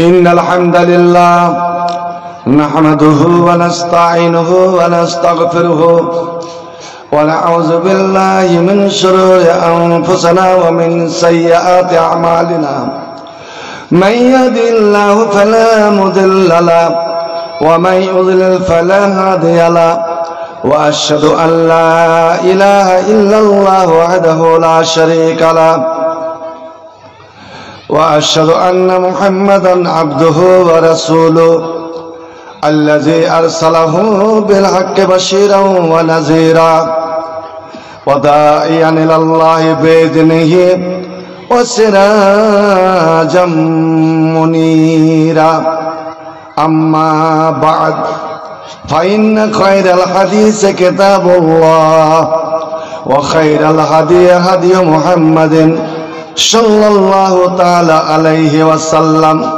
إن الحمد لله نحمده ونستعينه ونستغفره ونعوذ بالله من شرور أنفسنا ومن سيئات أعمالنا من يهد الله فلا مضل له ومن يضلل فلا هادي له وأشهد أن لا إله إلا الله وحده لا شريك له وأشهد أن محمدا عبده ورسوله الذي أرسله بالحق بشيرا ونذيرا وداعيا إلى الله بإذنه وسراجا منيرا أما بعد فإن خير الحديث كتاب الله وخير الهدي هدي محمد صلى الله تعالى عليه وسلم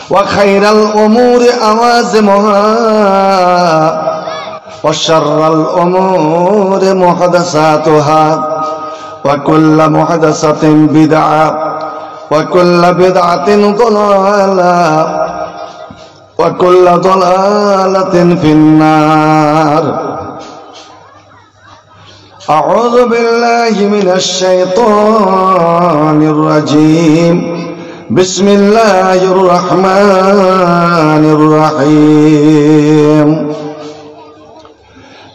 وخير الأمور أوازمها وشر الأمور محدثاتها وكل محدثة بدعة وكل بدعة ضلالة وكل ضلالة في النار. أعوذ بالله من الشيطان الرجيم. بسم الله الرحمن الرحيم.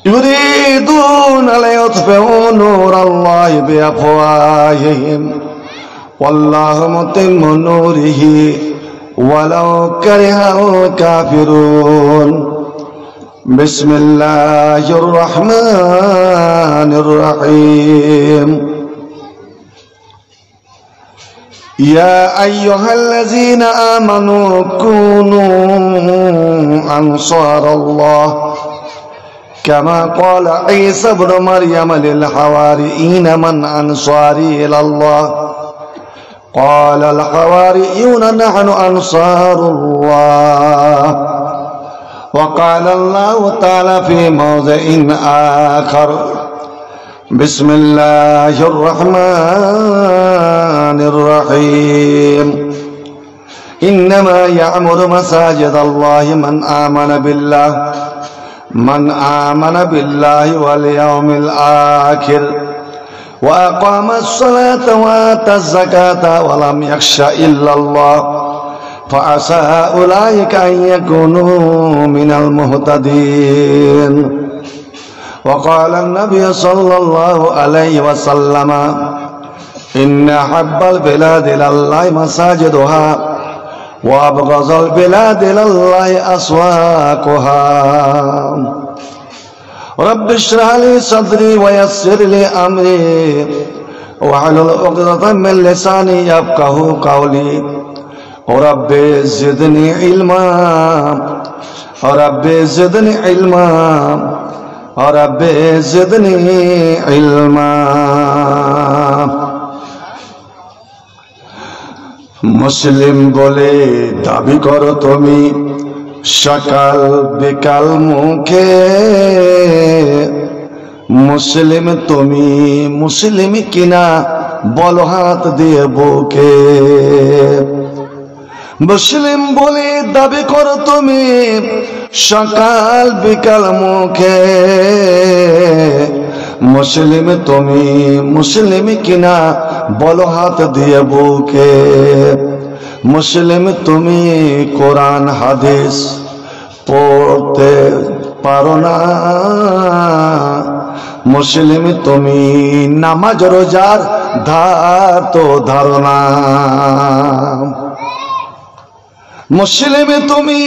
يريدون ليطفئوا نور الله بأفواههم والله متم نوره ولو كره الكافرون. بسم الله الرحمن الرحيم. يا أيها الذين آمنوا كونوا أنصار الله كما قال عيسى ابن مريم للحواريين من أنصاري إلى الله قال الحواريون نحن أنصار الله. وقال الله تعالى في موضع آخر بسم الله الرحمن الرحيم. إنما يعمر مساجد الله من آمن بالله واليوم الآخر وأقام الصلاة وآتى الزكاة ولم يخش إلا الله فعسى أولئك أن يكونوا من المهتدين. وقال النبي صلى الله عليه وسلم إن أحب البلاد إلى الله مساجدها وأبغض البلاد إلى الله أسواقها. رب اشرح لي صدري ويسر لي أمري واحلل عقدة من لساني يفقه قولي. رب زدني علما رب زدني علما رب زدني علما. মুসলিম বলে দাবি করো তুমি সকাল বিকাল মুখে, মুসলিম তুমি মুসলিম কিনা বলো হাত দিয়ে বুকে। মুসলিম বলে দাবি করো তুমি সকাল বিকাল মুখে, মুসলিম তুমি মুসলিম কিনা বলো হাত দিয়ে বুকে। মুসলিম তুমি কোরআন হাদিস পড়তে পারো না, মুসলিম তুমি নামাজ রোজার ধার তো ধারো না। মুসলিম তুমি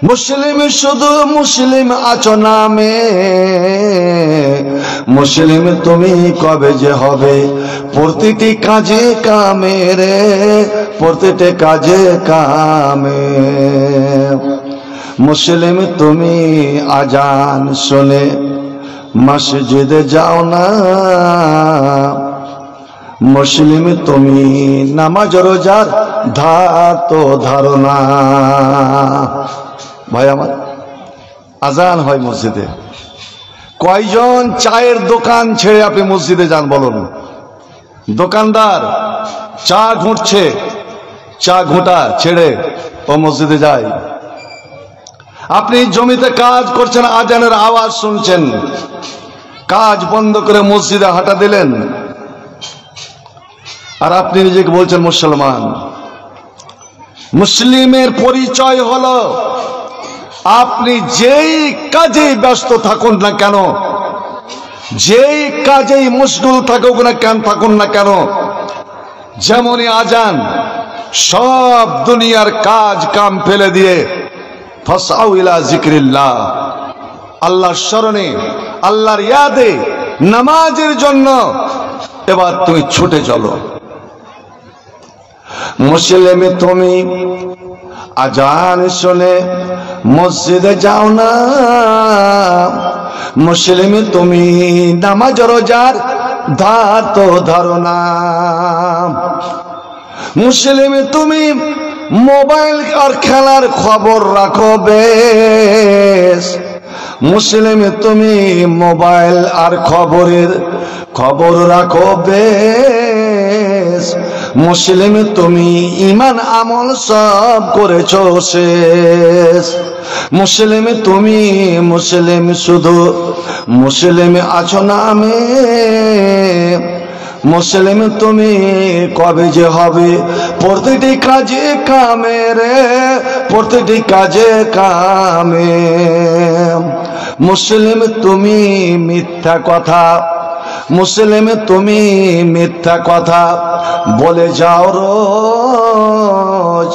মুসলিম শুধু মুসলিম আছো নামে, মুসলিম তুমি কবে যে হবে প্রতিটি কাজে কামে রে, প্রতিটি কাজে কামে। মুসলিম তুমি আজান শুনে মসজিদে যাও না, মুসলিম তুমি নামাজ রোজার ধার তো ধারো না। ভাই আমার আজান হয় মসজিদে, কয়জন চায়ের দোকান ছেড়ে আপনি মসজিদে যান বলুন? দোকানদার চা ঘুরছে, চা ঘোটা ছেড়ে ও মসজিদে যায়। আপনি জমিতে কাজ করছেন, আজানের আওয়াজ শুনছেন, কাজ বন্ধ করে মসজিদে হাঁটা দিলেন, আর আপনি নিজেকে বলছেন মুসলমান। মুসলিমের পরিচয় হলো আপনি যেই কাজে ব্যস্ত থাকুন না কেন, যেই কাজেই মশগুল থাকুক না কেন, থাকুন না কেন, যেমনই আজান, সব দুনিয়ার কাজ কাম ফেলে দিয়ে ফাসাউ ইলা যিকরিল্লাহ, আল্লাহর স্মরণে, আল্লাহর ইয়াদে, নামাজের জন্য এবার তুমি ছুটে চলো। মুসলিম তুমি আজান শুনে মসজিদে যাও না, মুসলিম তুমি নামাজ রোজার ধার তো ধরো না, মুসলিম তুমি মোবাইল আর খেলার খবর রাখো বেশ, মুসলিম তুমি মোবাইল আর খবরের খবর রাখো বেশ, মুসলিম তুমি ইমান আমল সব করেছো শেষ, মুসলিম তুমি মুসলিম শুধু মুসলিম আছো নামে, মুসলিম তুমি কবে যে হবে প্রতিটি কাজে কামে রে, প্রতিটি কাজে কামে, মুসলিম তুমি মিথ্যা কথা, মুসলিম তুমি মিথ্যা কথা বলে যাও রোজ,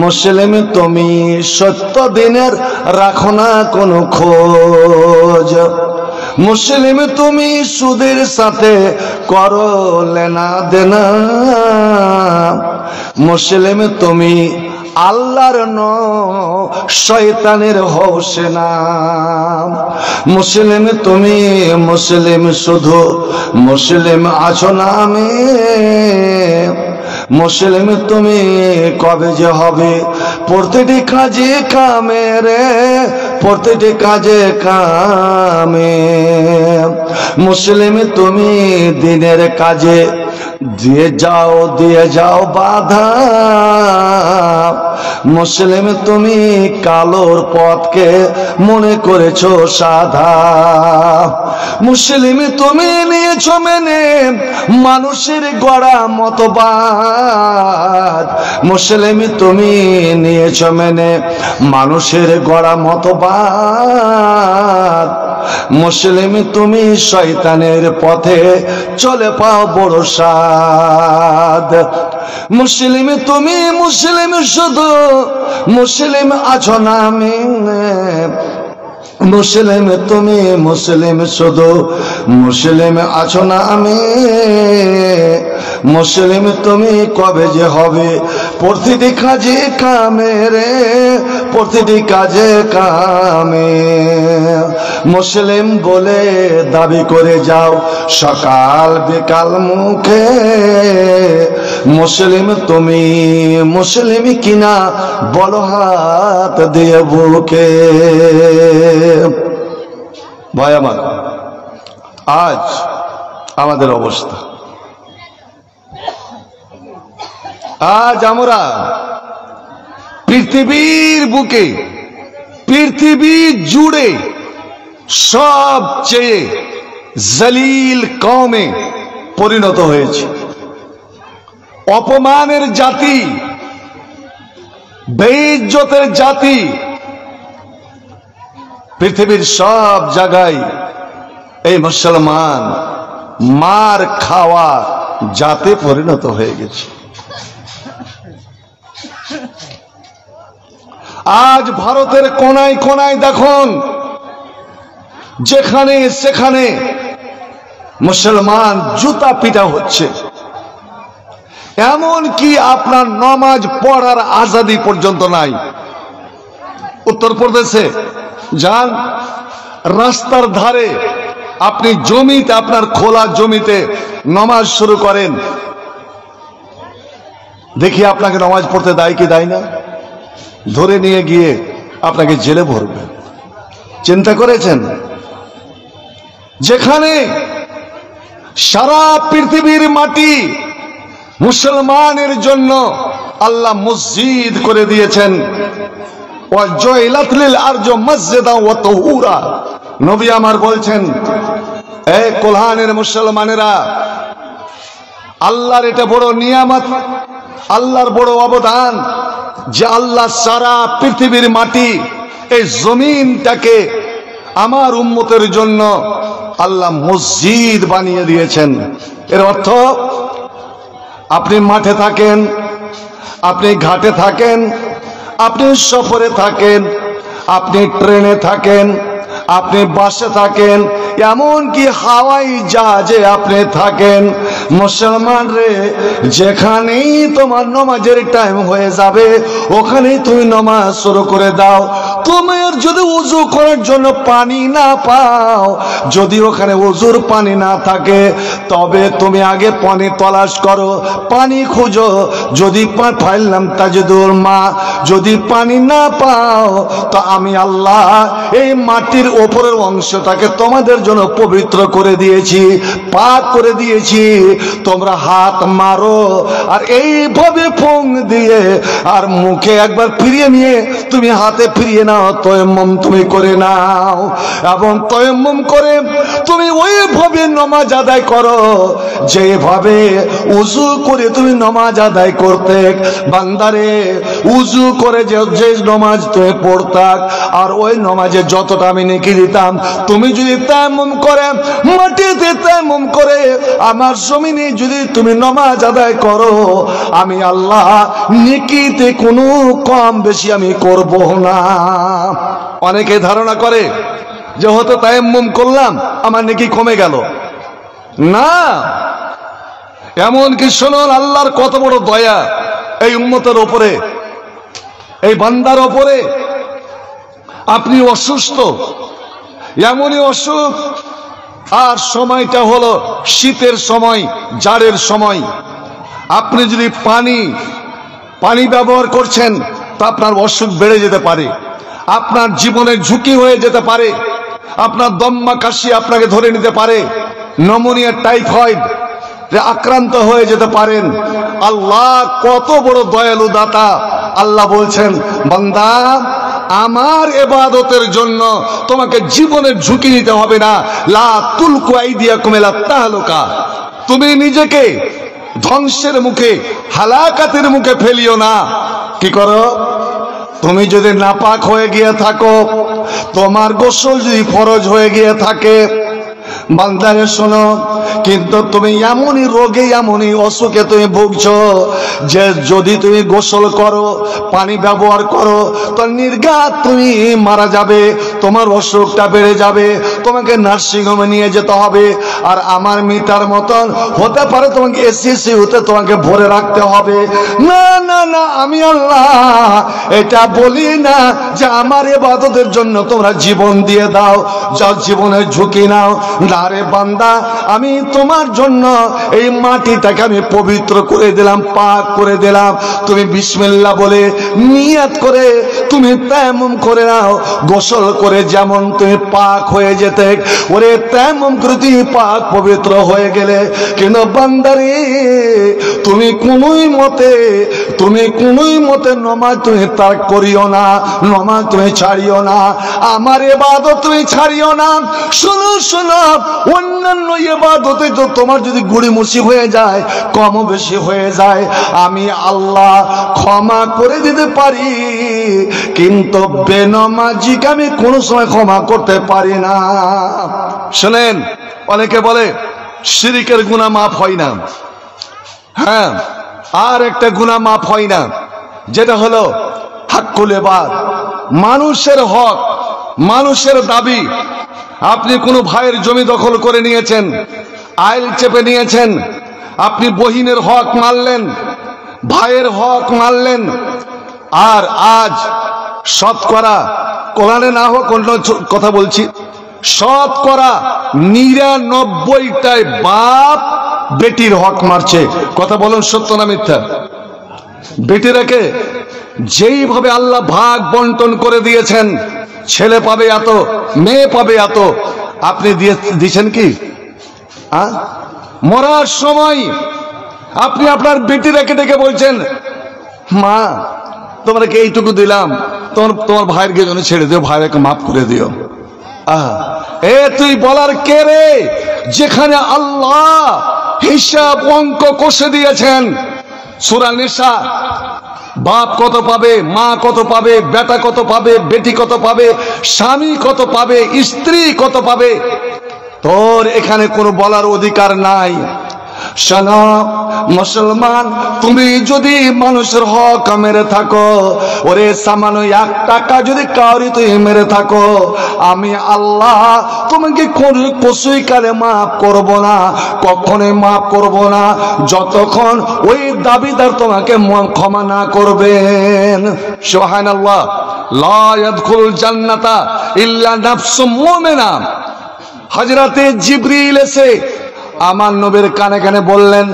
মুসলিম তুমি সত্য দিনের রাখো না কোনো খোঁজ, মুসলিম তুমি সুদের সাথে করো লেনা দেনা, মুসলিম তুমি আল্লাহর শয়তানের হোসেনা, মুসলিম তুমি মুসলিম শুধু মুসলিম আছো নামে, মুসলিম তুমি কবে যে হবে প্রতিটি কাজে কামে রে, প্রতিটি কাজে কামে, মুসলিম তুমি দিনের কাজে দিয়ে যাও বাধা, মুসলিম তুমি কালোর পথকে মনে করেছো সাধা, মুসলিম তুমি নিয়েছো মেনে মানুষের গড়া মতবাদ, মুসলিম তুমি নিয়েছো মেনে মানুষের গড়া মতবাদ, মুসলিম তুমি শয়তানের পথে চলে পাও বড় সাদ, মুসলিম তুমি মুসলিম শুধু মুসলিম আছো নামে, মুসলিম তুমি মুসলিম শুধু মুসলিম আছো নামে, মুসলিম তুমি কবে যে হবে প্রতিটি কাজে কামে রে, প্রতিটি কাজে কামে, মুসলিম বলে দাবি করে যাও সকাল বিকাল মুখে, মুসলিম তুমি মুসলিম কিনা বলো হাত দিয়ে বুকে। ভাই আমার, আজ আমাদের অবস্থা, আজ আমরা পৃথিবীর বুকে, পৃথিবী জুড়ে সবচেয়ে জলিল কওমে পরিণত হয়েছে, অপমানের জাতি, বেইজ্জতের জাতি, পৃথিবীর সব জায়গায় এই মুসলমান মার খাওয়া জাতে পরিণত হয়ে গেছে। আজ ভারতের কোনায় কোনায় দেখুন, যেখানে সেখানে মুসলমান জুতা পিটা হচ্ছে, এমন কি আপনার নামাজ পড়ার আজাদি পর্যন্ত নাই। উত্তরপ্রদেশে যান, রাস্তার ধারে আপনি জমিতে, আপনার খোলা জমিতে নামাজ শুরু করেন, দেখি আপনাকে নামাজ পড়তে দেয় কি দেয় না, ধরে নিয়ে গিয়ে আপনাকে জেলে ভরবে। চিন্তা করেছেন? যেখানে সারা পৃথিবীর মাটি মুসলমানের জন্য আল্লাহ মসজিদ করে দিয়েছেন। ওয়াজয়লাত লিল আরজু মাসজিদা ওয়া তাহুরা। নবী আমার বলছেন, এ কোরআনের মুসলমানেরা, আল্লাহর এটা বড় নিয়ামত, আল্লাহর বড় অবদান যে আল্লাহ সারা পৃথিবীর মাটি, এই জমিনটাকে আমার উম্মতের জন্য আল্লাহ মসজিদ বানিয়ে দিয়েছেন। এর অর্থ, আপনি মাঠে থাকেন, আপনি ঘাটে থাকেন, আপনি সফরে থাকেন, আপনি ট্রেনে থাকেন, আপনি বাসে থাকেন, এমনকি হাওয়াই জাহাজে আপনি থাকেন, মুসলমান রে, যেখানেই তোমার নামাজের টাইম হয়ে যাবে ওখানেই তুমি নামাজ শুরু করে দাও। তোমার যদি ওযু করার জন্য পানি না পাও, যদি ওখানে ওযুর পানি না থাকে, তবে তুমি আগে পানি তলাশ করো, পানি খুঁজো। যদি ফাইলাম তাজিদুল মা, যদি পানি না পাও, তো আমি আল্লাহ এই মাটির ওপরের অংশটাকে তোমাদের জন্য পবিত্র করে দিয়েছি, পাক করে দিয়েছি। তোমরা হাত মারো আর এইভাবে ফোং দিয়ে আর মুখে একবার ফিরিয়ে নিয়ে তুমি হাতে ফিরিয়ে নাও, তায়াম্মুম তুমি করে নাও, এবং তায়াম্মুম করে তুমি ওইভাবে নামাজ আদায় করো যেভাবে উযু করে তুমি নামাজ আদায় করতে। বান্দারে, উযু করে যে নামাজ তুমি পড়তাক, আর ওই নামাজে যতটা আমি নেকি দিতাম, তুমি যদি তায়াম্মুম করে, মাটিতে তায়াম্মুম করে আমার জমিনে যদি তুমি নামাজ আদায় করো, আমি আল্লাহ নেকিতে কোনো কম বেশি আমি করব না। অনেকে ধারণা করে যে হয়তো তায়াম্মুম করলাম আমার নেকি কমে গেল। না, এমন কি শুনুন, আল্লাহর কত বড় দয়া এই উম্মতের ওপরে, এই বান্দার ওপরে। আপনি অসুস্থ, এমনই অসুখ, আর সময়টা হলো শীতের সময়, জাড়ের সময়। আপনি যদি পানি ব্যবহার করছেন, তা আপনার অসুখ বেড়ে যেতে পারে, আপনার জীবনের ঝুঁকি হয়ে যেতে পারে, আপনার দম্মা কাশি আপনাকে ধরে নিতে পারে, নমুনিয়া টাইফয়েড আক্রান্ত হয়ে যেতে পারেন। আল্লাহ কত বড় দয়ালু দাতা। আল্লাহ বলছেন, বান্দা, আমার ইবাদতের জন্য তোমাকে জীবনের ঝুঁকি নিতে হবে না। লা তুলকু আইদিয়াকুম ইলা তাহলুকা, তুমি নিজেকে ধ্বংসের মুখে, হালাকাতের মুখে ফেলিও না। কি করো? তুমি যদি নাপাক হয়ে গিয়ে থাকো, তোমার গোসল যদি ফরজ হয়ে গিয়ে থাকে, বান্দারে শোনো, কিন্তু তুমি এমনই রোগে, এমনই অসুখে তুমি ভুগছো যে যদি তুমি গোসল করো, পানি ব্যবহার করো, তো নির্ঘাত তুমি মারা যাবে, তোমার অসুখটা বেড়ে যাবে, তোমাকে নার্সিং হোমে নিয়ে যেতে হবে। আর আমার মিটার মতন হতে পারে তোমাকে এসিসি হতে তোমাকে ভরে রাখতে হবে। না না না, আমি আল্লাহ এটা বলি না যে আমার ইবাদতের জন্য তোমরা জীবন দিয়ে দাও, যাও জীবনের ঝুঁকি নাও। না রে বান্দা, আমি তোমার জন্য এই মাটিটাকে আমি পবিত্র করে দিলাম, পাক করে দিলাম। তুমি বিসমিল্লাহ বলে নিয়ত করে তুমি তায়াম্মুম করে নাও, গোসল করে যেমন তুমি পাক হয়ে যেতে, ওরে তায়াম্মুম করে তুমি পাক পবিত্র হয়ে গেলে। কিন্তু বান্দারে, তুমি কোনোই মতে নামাজ তুমি ত্যাগ করিও না, নামাজ তুমি ছাড়িও না, আমার ইবাদত তুমি ছাড়িও না। শোনো শোনো, অন্যান্য ইবাদতে তো তোমার যদি গুড়িমুড়ি হয়ে যায়, কম বেশি হয়ে যায়, আমি আল্লাহ ক্ষমা করে দিতে পারি, কিন্তু বেনামাজিকে আমি কোনো সময় ক্ষমা করতে পারি না। শুনেন, অনেকে বলে শিরকের গুনাহ মাফ হয় না। হ্যাঁ, আর একটা গুনাহ মাফ হয় না, যেটা হলো হাক্কুল ইবাদ, মানুষের হক, মানুষের দাবি। আপনি কোনো ভাইয়ের জমি দখল করে নিয়েছেন, আইল চেপে নিয়েছেন, আপনি বহিনের হক মারলেন, ভাইয়ের হক মারলেন, আর আজ শতকরা, কোরআনে না হোক অন্য কথা বলছি, শতকরা 99টাই বাপ বেটির হক মারছে। কথা বলুন, সত্য না মিথ্যা? বেটিরাকে যেইভাবে আল্লাহ ভাগ বন্টন করে দিয়েছেন, ছেলে পাবে এত, মেয়ে পাবে এত, আপনি দিয়েছেন কি? মরার সময় আপনি আপনার বেটি রেখে ডেকে বলছেন, মা তোমাকে এইটুকু দিলাম, তোমার ভাইয়ের জন্য ছেড়ে দিও, ভাইকে মাফ করে দিও। তুই বলার কে রে? যেখানে আল্লাহ হিসাব অঙ্ক কষে দিয়েছেন। সূরা নিসা, বাপ কত পাবে, মা কত পাবে, বেটা কত পাবে, বেটি কত পাবে, স্বামী কত পাবে, স্ত্রী কত পাবে, তোর এখানে কোনো বলার অধিকার নাই। শোনো মুসলমান, তুমি যদি মানুষের হক মেরে থাকো, ওরে সামান্য 1 টাকা যদি কাউরি তুই মেরে থাকো, আমি আল্লাহ তোমাকে কিছুই কালে মাফ করব না, কখনোই মাফ করব না, যতক্ষণ ওই দাবিদার তোমাকে ক্ষমা না করবেন। সুবহানাল্লাহ। লা ইয়াদখুলুল জান্নাতা ইল্লা নাফসুম মুমিনা। হযরতে জিবরিল এসে আমার নবীর কানে কানে বললেন,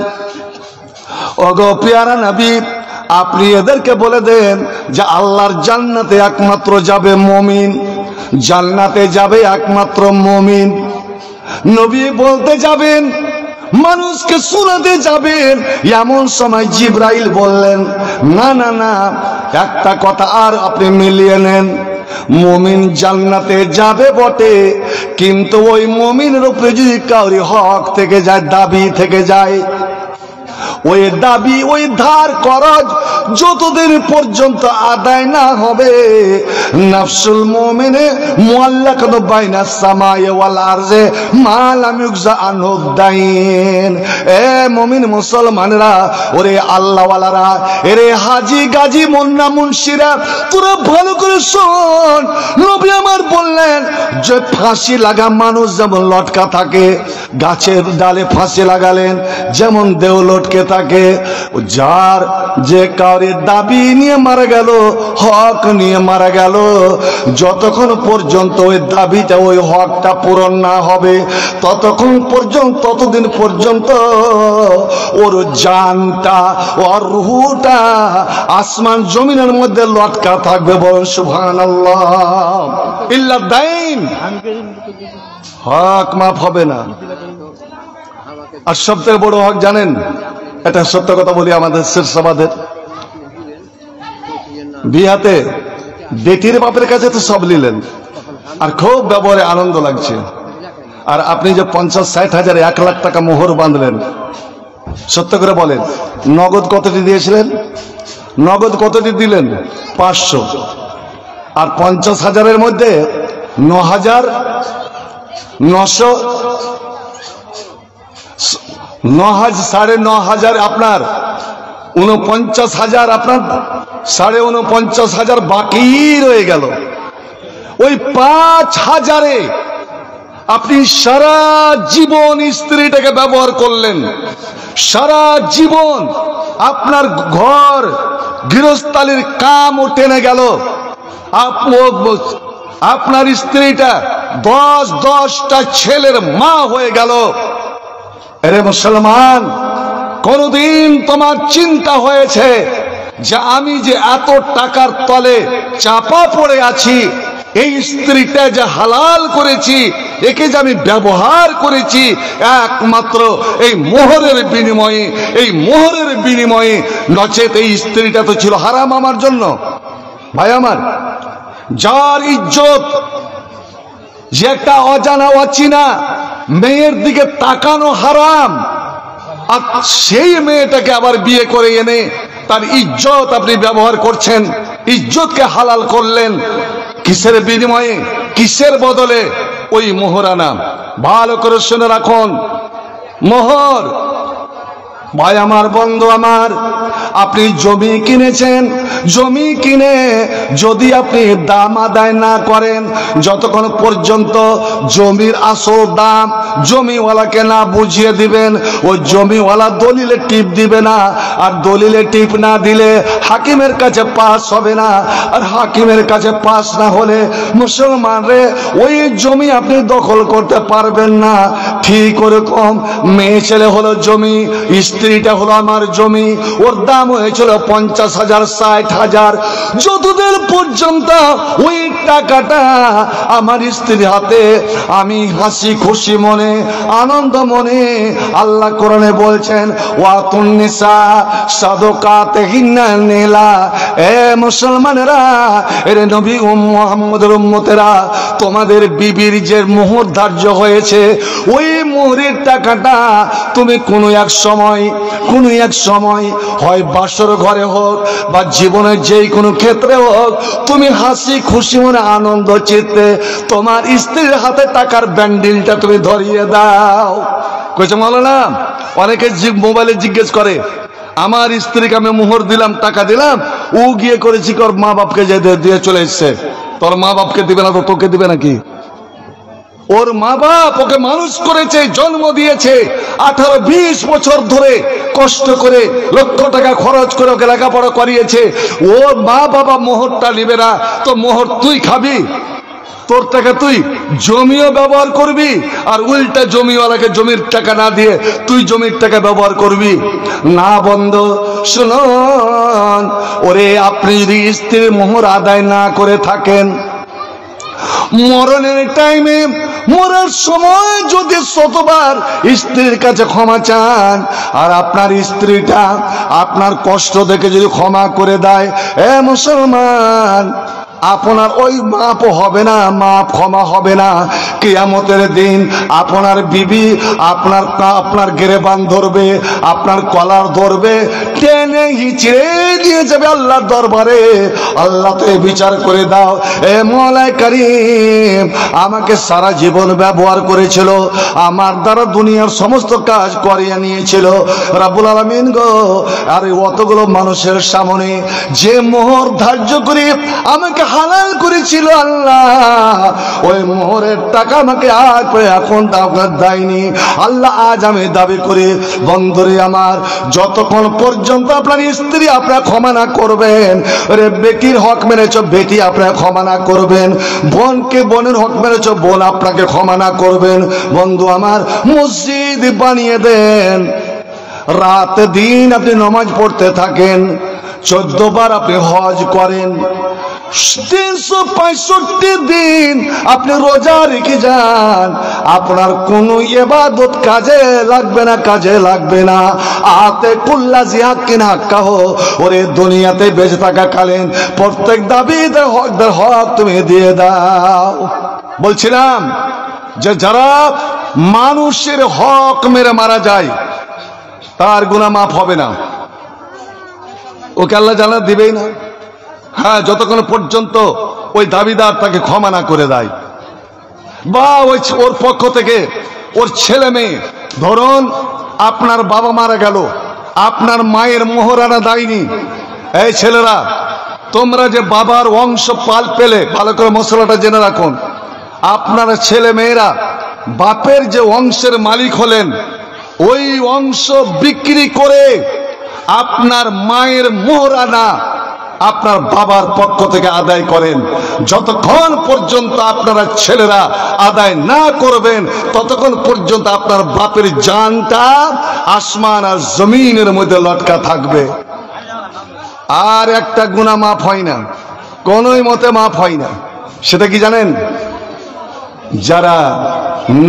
ওগো পেয়ারা নবী, আপনি এদেরকে বলে দেন যে আল্লাহর জান্নাতে একমাত্র যাবে মুমিন, জান্নাতে যাবে একমাত্র মুমিন। নবী বলতে যাবেন, মানুষকে শোনাতে যাবেন, এমন সময় জিবরাইল বললেন, না না না, একটা কথা আর আপনি মিলিয়ে নেন। মুমিন জান্নাতে যাবে বটে, কিন্তু ওই মুমিনের উপরে যদি কাউরি হক থেকে যায়, দাবি থেকে যায়, ওই দাবি ওই ধার করজ যতদিন পর্যন্ত আদায় না হবে, নাফসুল মুমিনে মুআল্লাকাতু বাইনাস সামাই ওয়াল আরজে মা লাম ইউজা আনহু দাইন। এ মুমিন মুসলমানরা, ওরে আল্লাহওয়ালারা, এরে হাজি গাজী মুন্না মুন্সিরা, তোরা ভালো করে শোন। নবী আমার বললেন যে ফাঁসি লাগা মানুষ যেমন লটকা থাকে, গাছের ডালে ফাঁসি লাগালেন যেমন দেহ লটকে থাকে, যার যে কাউরে দাবি নিয়ে মারা গেল, হক নিয়ে মারা গেল, যতক্ষণ পর্যন্ত ওই দাবিটা ওই হকটা পূরণ না হবে, ততদিন পর্যন্ত ওর জানটা ওর রুহটা আসমান জমিনের মধ্যে লটকা থাকবে। বলুন সুবহানাল্লাহ। ইল্লা দাইন, হক মাফ হবে না। আর সবথেকে বড় হক জানেন, এটা সত্য কথা বলি, আমাদের শেরশাবাদের বিয়াতে বেটির বাপের কাছে তো সব নিলেন, আর খুব ব্যবহারে আনন্দ লাগছে। আর আপনি যে 50-60 হাজার 1 লাখ টাকা মোহর বাঁধলেন, সত্য করে বলেন, নগদ কতটি দিয়েছিলেন? নগদ কতটি দিলেন? 500। আর 50,000-এর মধ্যে 9,000 আপনার, 49,000 আপনার, 49,500 বাকি রয়ে গেল। ওই 5,000-এ আপনি সারা জীবন স্ত্রীটাকে ব্যবহার করলেন, সারা জীবন আপনার ঘর গৃহস্থালির কাম টেনে গেল, আপনার স্ত্রীটা 10-10টা ছেলের মা হয়ে গেল। আরে মুসলমান, কোনদিন তোমার চিন্তা হয়েছে যে আমি যে এত টাকার তলে চাপা পড়ে আছি, এই স্ত্রীটা যে হালাল করেছি, একে যে আমি ব্যবহার করেছি একমাত্র এই মোহরের বিনিময়ে, এই মোহরের বিনিময়ে, নচেত এই স্ত্রীটা তো ছিল হারাম আমার জন্য। ভাই আমার, যার ইজ্জত, যে একটা অজানা অচিনা মেয়ের দিকে তাকানো হারাম, আর সেই মেয়েটাকে আবার বিয়ে করে এনে তার ইজ্জত আপনি ব্যবহার করছেন, ইজ্জতকে হালাল করলেন। কিসের বিনিময়ে, কিসের বদলে? ওই মোহরানা। ভালো করে শুনে রাখুন, মোহর। ভাই আমার, বন্ধু আমার, আপনি জমি কিনেছেন, জমি কিনে যদি আপনি দাম আদায় না করেন, যতক্ষণ পর্যন্ত জমির আসল দাম জমিওয়ালাকে না বুঝিয়ে দিবেন, ওই জমিওয়ালা দলিলে টিপ দিবে না। আর দলিলে টিপ না দিলে হাকিমের কাছে পাস হবে না, আর হাকিমের কাছে পাস না হলে মুসলমান রে ওই জমি আপনি দখল করতে পারবেন না। ঠিক ওরকম মেয়ে ছেলে হলো জমি, স্ত্রী স্ত্রীটা হলো আমার জমি, ওর দাম হয়েছিল 50,000 60,000। যতদিন পর্যন্ত ওই টাকাটা আমার স্ত্রীর হাতে আমি হাসি খুশি মনে আনন্দ মনে, আল্লাহ কোরআনে বলছেন ওয়াতুন নিসা সাদাকাতিহিন্না নিলা, এ মুসলমানেরা, এর নবী মুহাম্মদের উম্মতেরা, তোমাদের বিবির যে মোহর ধার্য হয়েছে ওই মোহরের টাকাটা তুমি কোনো এক সময় হয় বাসর ঘরে হোক বা জীবনের যেই কোনো ক্ষেত্রে হোক, তুমি হাসি খুশি মনে আনন্দ চিত্তে তোমার স্ত্রীর হাতে টাকার ব্যান্ডিলটা তুমি ধরিয়ে দাও। কইছে মাওলানা, অনেকে মোবাইলে জিজ্ঞেস করে আমার স্ত্রীকে আমি মোহর দিলাম, টাকা দিলাম, ও গিয়ে করেছি ওর মা বাপকে যে দিয়ে চলে এসছে। তোর মা বাপকে দিবে না তো তোকে দিবে নাকি? ওর মা বাপ ওকে মানুষ করেছে, জন্ম দিয়েছে, 18-20 বছর ধরে কষ্ট করে লক্ষ টাকা খরচ করে ওকে লেখাপড়া করিয়েছে। ওর মা বাবা মোহরটা নিবে না তো মোহর তুই খাবি? তোর টাকা তুই জমিও ব্যবহার করবি, আর উল্টা জমিওয়ালাকে জমির টাকা না দিয়ে তুই জমির টাকা ব্যবহার করবি না। বন্ধু শুনুন, ওরে আপনি যদি স্ত্রীর মোহর আদায় না করে থাকেন, মরণের টাইমে মরার সময় যদি শতবার স্ত্রীর কাছে ক্ষমা চান, আর আপনার স্ত্রীটা আপনার কষ্ট দেখে যদি ক্ষমা করে দেয়, এ মুসলমান, আপনার ওই মাপ হবে না, মাপ ক্ষমা হবে না। কিয়ামতের দিন আপনার বিবি আপনার গেরেবান ধরবে, আপনার কলার ধরবে, টেনে হিচড়ে দিয়ে যাবে আল্লাহর দরবারে। আল্লাহ তো বিচার করে দাও, এ মওলা কারীম, আমাকে সারা জীবন ব্যবহার করেছিল, আমার দ্বারা দুনিয়ার সমস্ত কাজ করিয়ে নিয়েছিল রব্বুল আলামিন গো, আর অতগুলো মানুষের সামনে যে মোহর ধার্য করে আমাকে হালাল করেছিল আল্লাহ, ওই মোহরের টাকা আমাকে আজ এখন আপনার দেয়নি আল্লাহ। আজ আমি দাবি করি, বন্ধুরে আমার, যতক্ষণ পর্যন্ত আপনার স্ত্রী আপনার ক্ষমা না করবেন, রে বেটির হক মেরেছ বেটি আপনার ক্ষমা না করবেন, বোনকে বোনের হক মেরেছ বোন আপনাকে ক্ষমা না করবেন, বন্ধু আমার, মসজিদ বানিয়ে দেন, রাত দিন আপনি নামাজ পড়তে থাকেন, 14 বার আপনি হজ করেন, 365 দিন আপনি রোজা রেখে যান, আপনার কোন ইবাদত কাজে লাগবে না। আতে কুল্লা জিহাক্কিন হাক্কাহ, ওরে দুনিয়াতে বেঁচে থাকাকালীন প্রত্যেক দাবিদার হকদার হক তুমি দিয়ে দাও। বলছিলাম যে যারা মানুষের হক মেরে মারা যায় তার গুনাহ মাফ হবে না, ওকে আল্লাহ জান্নাত দিবেই না। হ্যাঁ, যতক্ষণ পর্যন্ত ওই দাবিদার তাকে ক্ষমা না করে দেয়, বা ওর পক্ষ থেকে ওর ছেলে মেয়ে, ধরুন আপনার বাবা মারা গেল, আপনার মায়ের মোহরানা দেয়নি, এই ছেলেরা তোমরা যে বাবার অংশ পাল পেলে, ভালো করে মশলাটা জেনে রাখুন, আপনার ছেলে মেয়েরা বাপের যে অংশের মালিক হলেন, ওই অংশ বিক্রি করে আপনার মায়ের মোহরানা আপনার বাবার পক্ষ থেকে আদায় করেন। যতক্ষণ পর্যন্ত আপনারা ছেলেরা আদায় না করবেন, ততক্ষণ পর্যন্ত আপনার বাপের জানটা আসমান আর জমিনের মধ্যে লটকা থাকবে। আর একটা গুনাহ মাফ হয় না, কোনোই মতে মাফ হয় না। সেটা কি জানেন? যারা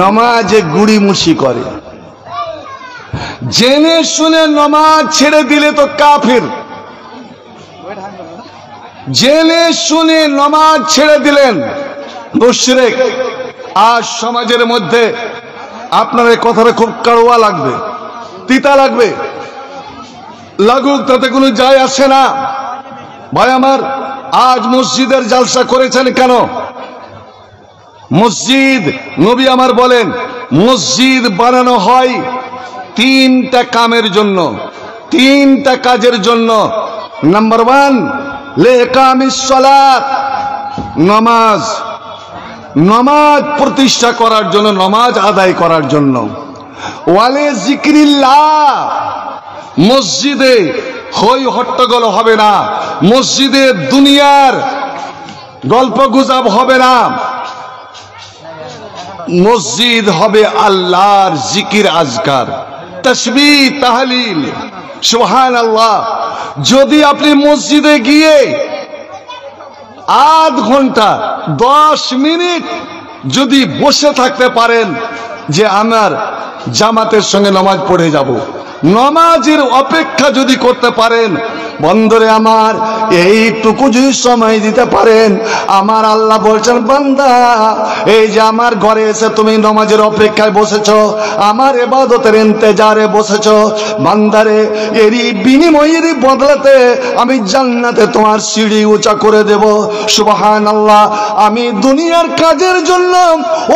নামাজে গুড়িমুষি করে, জেনে শুনে নামাজ ছেড়ে দিলে তো কাফির, জেনে শুনে নামাজ ছেড়ে দিলেন মুশরিক। আজ সমাজের মধ্যে আপনার এই কথাটা খুব কাড়ুয়া লাগবে, তিতা লাগবে, লাগুক, তাতে কোনো যায় আসে না। ভাই আমার, আজ মসজিদের জালসা করেছেন কেন? মসজিদ, নবী আমার বলেন, মসজিদ বানানো হয় 3টা কামের জন্য, 3টা কাজের জন্য। নাম্বার 1, লিকামিস সালাত, নামাজ, নামাজ প্রতিষ্ঠা করার জন্য, নামাজ আদায় করার জন্য। ওয়ালে জিক্রিল্লাহ, মসজিদে হই হট্টগোল হবে না, মসজিদে দুনিয়ার গল্প গুজব হবে না, মসজিদ হবে আল্লাহর জিকির আজকার। তাসবিহ তাহলিল সুবহানাল্লাহ। যদি আপনি মসজিদে গিয়ে আধ ঘন্টা 10 মিনিট যদি বসে থাকতে পারেন যে আমার জামাতের সঙ্গে নামাজ পড়ে যাব, নামাজের অপেক্ষা যদি করতে পারেন, বন্ধুরে আমার এইটুকু যদি সময় দিতে পারেন, আমার আল্লাহ বলছেন বান্দা এই যে আমার ঘরে এসে তুমি নামাজের অপেক্ষায় বসেছো, আমার ইবাদতের ইন্তজারে বসেছো, বান্দারে এরই বিনিময়ের বদলাতে আমি জান্নাতে তোমার সিঁড়ি উঁচা করে দেব। সুবহানাল্লাহ। আমি দুনিয়ার কাজের জন্য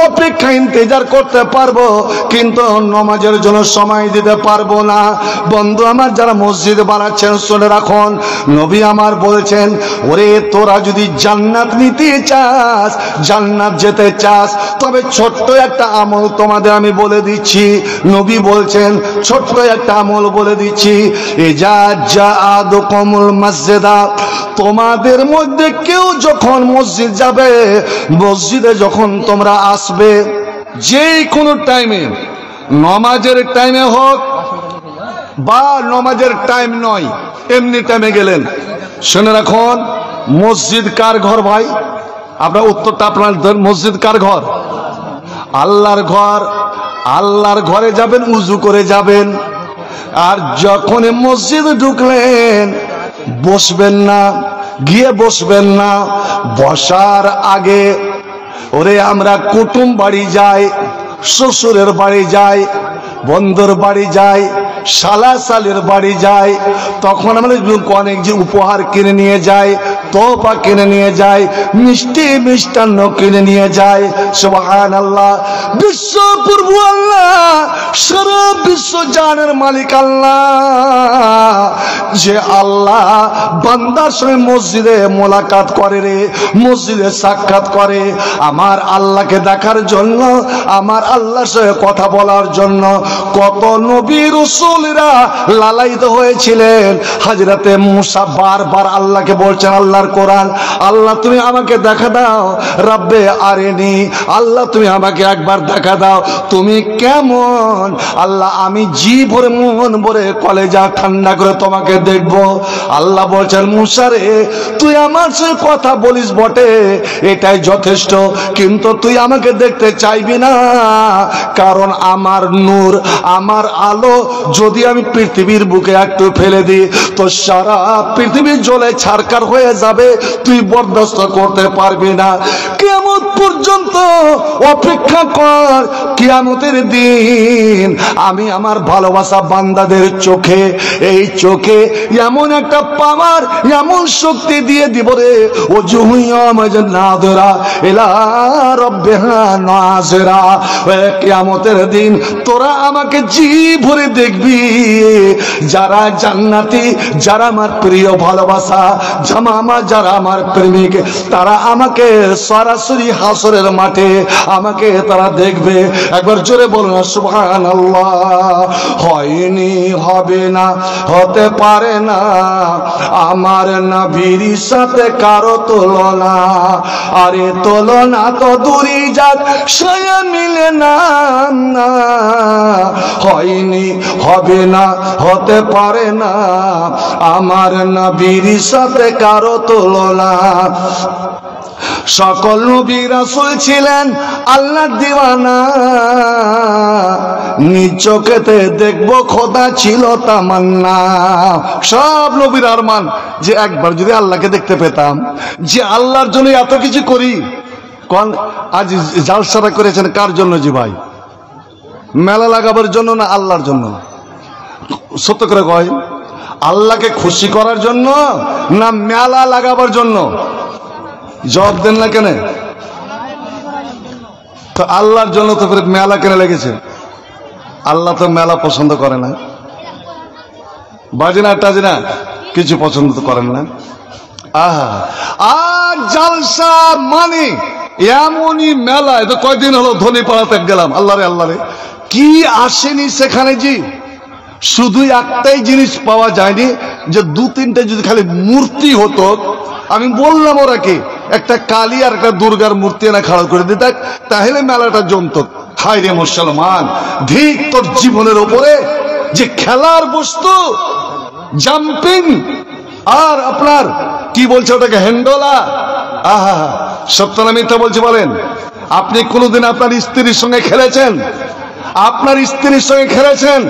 অপেক্ষা ইন্তজার করতে পারবো, কিন্তু নামাজের জন্য সময় দিতে পারবো না। বন্ধু আমার যারা মসজিদ বানাচ্ছেন শুনে রাখুন, নবী আমার বলছেন ওরে তোরা যদি জান্নাত নিতে চাস, জান্নাত যেতে চাস, তবে ছোট্ট একটা আমল তোমাদের আমি বলে দিচ্ছি। নবী বলছেন ছোট্ট একটা আমল বলে দিচ্ছি, ইজা জাআদুকুমুল মসজিদা, তোমাদের মধ্যে কেউ যখন মসজিদ যাবে, মসজিদে যখন তোমরা আসবে, যে কোনো টাইমে, নামাজের টাইমে হোক বা নামাজের টাইম নয়, এমনি টাইমে গেলেন, শুনে রাখুন মসজিদ কার ঘর ভাই? আপনার উত্তরটা আপনার মসজিদ কার ঘর? আল্লাহর ঘর। আল্লাহর ঘরে যাবেন, উজু করে যাবেন, আর যখন মসজিদে ঢুকলেন বসবেন না, গিয়ে বসবেন না। বসার আগে ওরে আমরা কুটুম বাড়ি যাই, শ্বশুরের বাড়ি যাই, বন্ধুর বাড়ি যাই, শালা শালির বাড়ি যাই, তখন আমরা অনেক যে উপহার কিনে নিয়ে যাই, তোফা কিনে নিয়ে যাই, মিষ্টি মিষ্টান্ন কিনে নিয়ে যাই। সুবহানাল্লাহ। বিশ্ব প্রভু আল্লাহ, সারা বিশ্ব জানের মালিক আল্লাহ, যে আল্লাহ বান্দার সঙ্গে মসজিদে মোলাকাত করে রে, মসজিদে সাক্ষাৎ করে আমার আল্লাহকে দেখার জন্য, আমার আল্লাহর সঙ্গে কথা বলার জন্য। কত নবী রাসূলরা লালায়িত হয়েছিলেন। হযরতে মুসা বারবার আল্লাহকে বলছেন, আল্লাহর কোরআন, আল্লাহ তুমি আমাকে দেখা দাও, রব্বে আরেনি, আল্লাহ তুমি আমাকে একবার দেখা দাও, তুমি কেমন আল্লাহ, আমি জি ভরে মন ভরে কলেজা ঠান্ডা করে তোমাকে দেখব। আল্লাহ বলছেন মুসা রে, তুই আমার সাথে কথা বলিস বটে, এটাই যথেষ্ট, কিন্তু তুই আমাকে দেখতে চাইবি না, কারণ আমার নূর, আমার আলো যদি আমি পৃথিবীর বুকে একটু ফেলে দিই তো সারা পৃথিবী জ্বলে ছারখার হয়ে যাবে, তুই বরদাস্ত করতে পারবি না। কিয়ামত পর্যন্ত অপেক্ষা কর, কিয়ামতের দিন আমি আমার ভালোবাসা বান্দাদের চোখে, এই চোখে এমন একটা পাওয়ার, এমন শক্তি দিয়ে দিব রে, ও নাযরা ইলা রাব্বিহা নাযরা। কিয়ামতের দিন তোরা আমাকে জি ভরে দেখবি, যারা জান্নাতি, যারা আমার প্রিয় ভালোবাসা, যারা আমার প্রেমিক, তারা আমাকে সরাসরি হাসরের মাঠে আমাকে তারা দেখবে। একবার জোরে বলুন সুবহানাল্লাহ। হয়নি, হবে না, হতে পারে না আমার নবীর সাথে কারো তুলনা, আরে তুলনা তো দূরই যাক, সে মিলে না। হয়নি, হবে না, হতে পারে না আমার নবীর সাথে কারো তুলনা। সকল নবী রাসূল ছিলেন আল্লাহর দিওয়ানা, নিজ চোখেতে দেখবো খোদা ছিল তামান্না। সব নবীর আরমান যে একবার যদি আল্লাহকে দেখতে পেতাম, যে আল্লাহর জন্য এত কিছু করি। কোন আজ জালসাটা করেছেন কার জন্য? জি ভাই, মেলা লাগাবার জন্য না আল্লাহর জন্য? সত্য করে কয়, আল্লাহকে খুশি করার জন্য না মেলা লাগাবার জন্য? জবাব দেন না কেন? তো আল্লাহর জন্য তো ফের মেলা কেন লেগেছে? আল্লাহ তো মেলা পছন্দ করে না, বাজনা টাজনা কিছু পছন্দ তো করেন না। আহা, আর জালসা মানে এমনই মেলা। এটা কয়দিন হলো ধনী পাড়াতে গেলাম, আল্লাহ রে আল্লাহ রে, কি আসেনি সেখানে জি, শুধু একটাই জিনিস পাওয়া যায়নি, যে দু তিনটে যদি খালি মূর্তি হতো। আমি বললাম ওরা কি একটা কালী আর একটা দুর্গার মূর্তি এনে খাড়া করে দিত, তাহলে মেলাটা জমত। হায় রে মুসলমান, ধিক তোর জীবনের উপরে, খেলার বস্তু জাম্পিং আর আপনার কি বলছে ওটাকে হ্যান্ডোলা। আহা, সত্য না মিথ্যা বলছে বলেন? আপনি কোনোদিন আপনার স্ত্রীর সঙ্গে খেলেছেন? আপনার স্ত্রীর সঙ্গে খেলেছেন?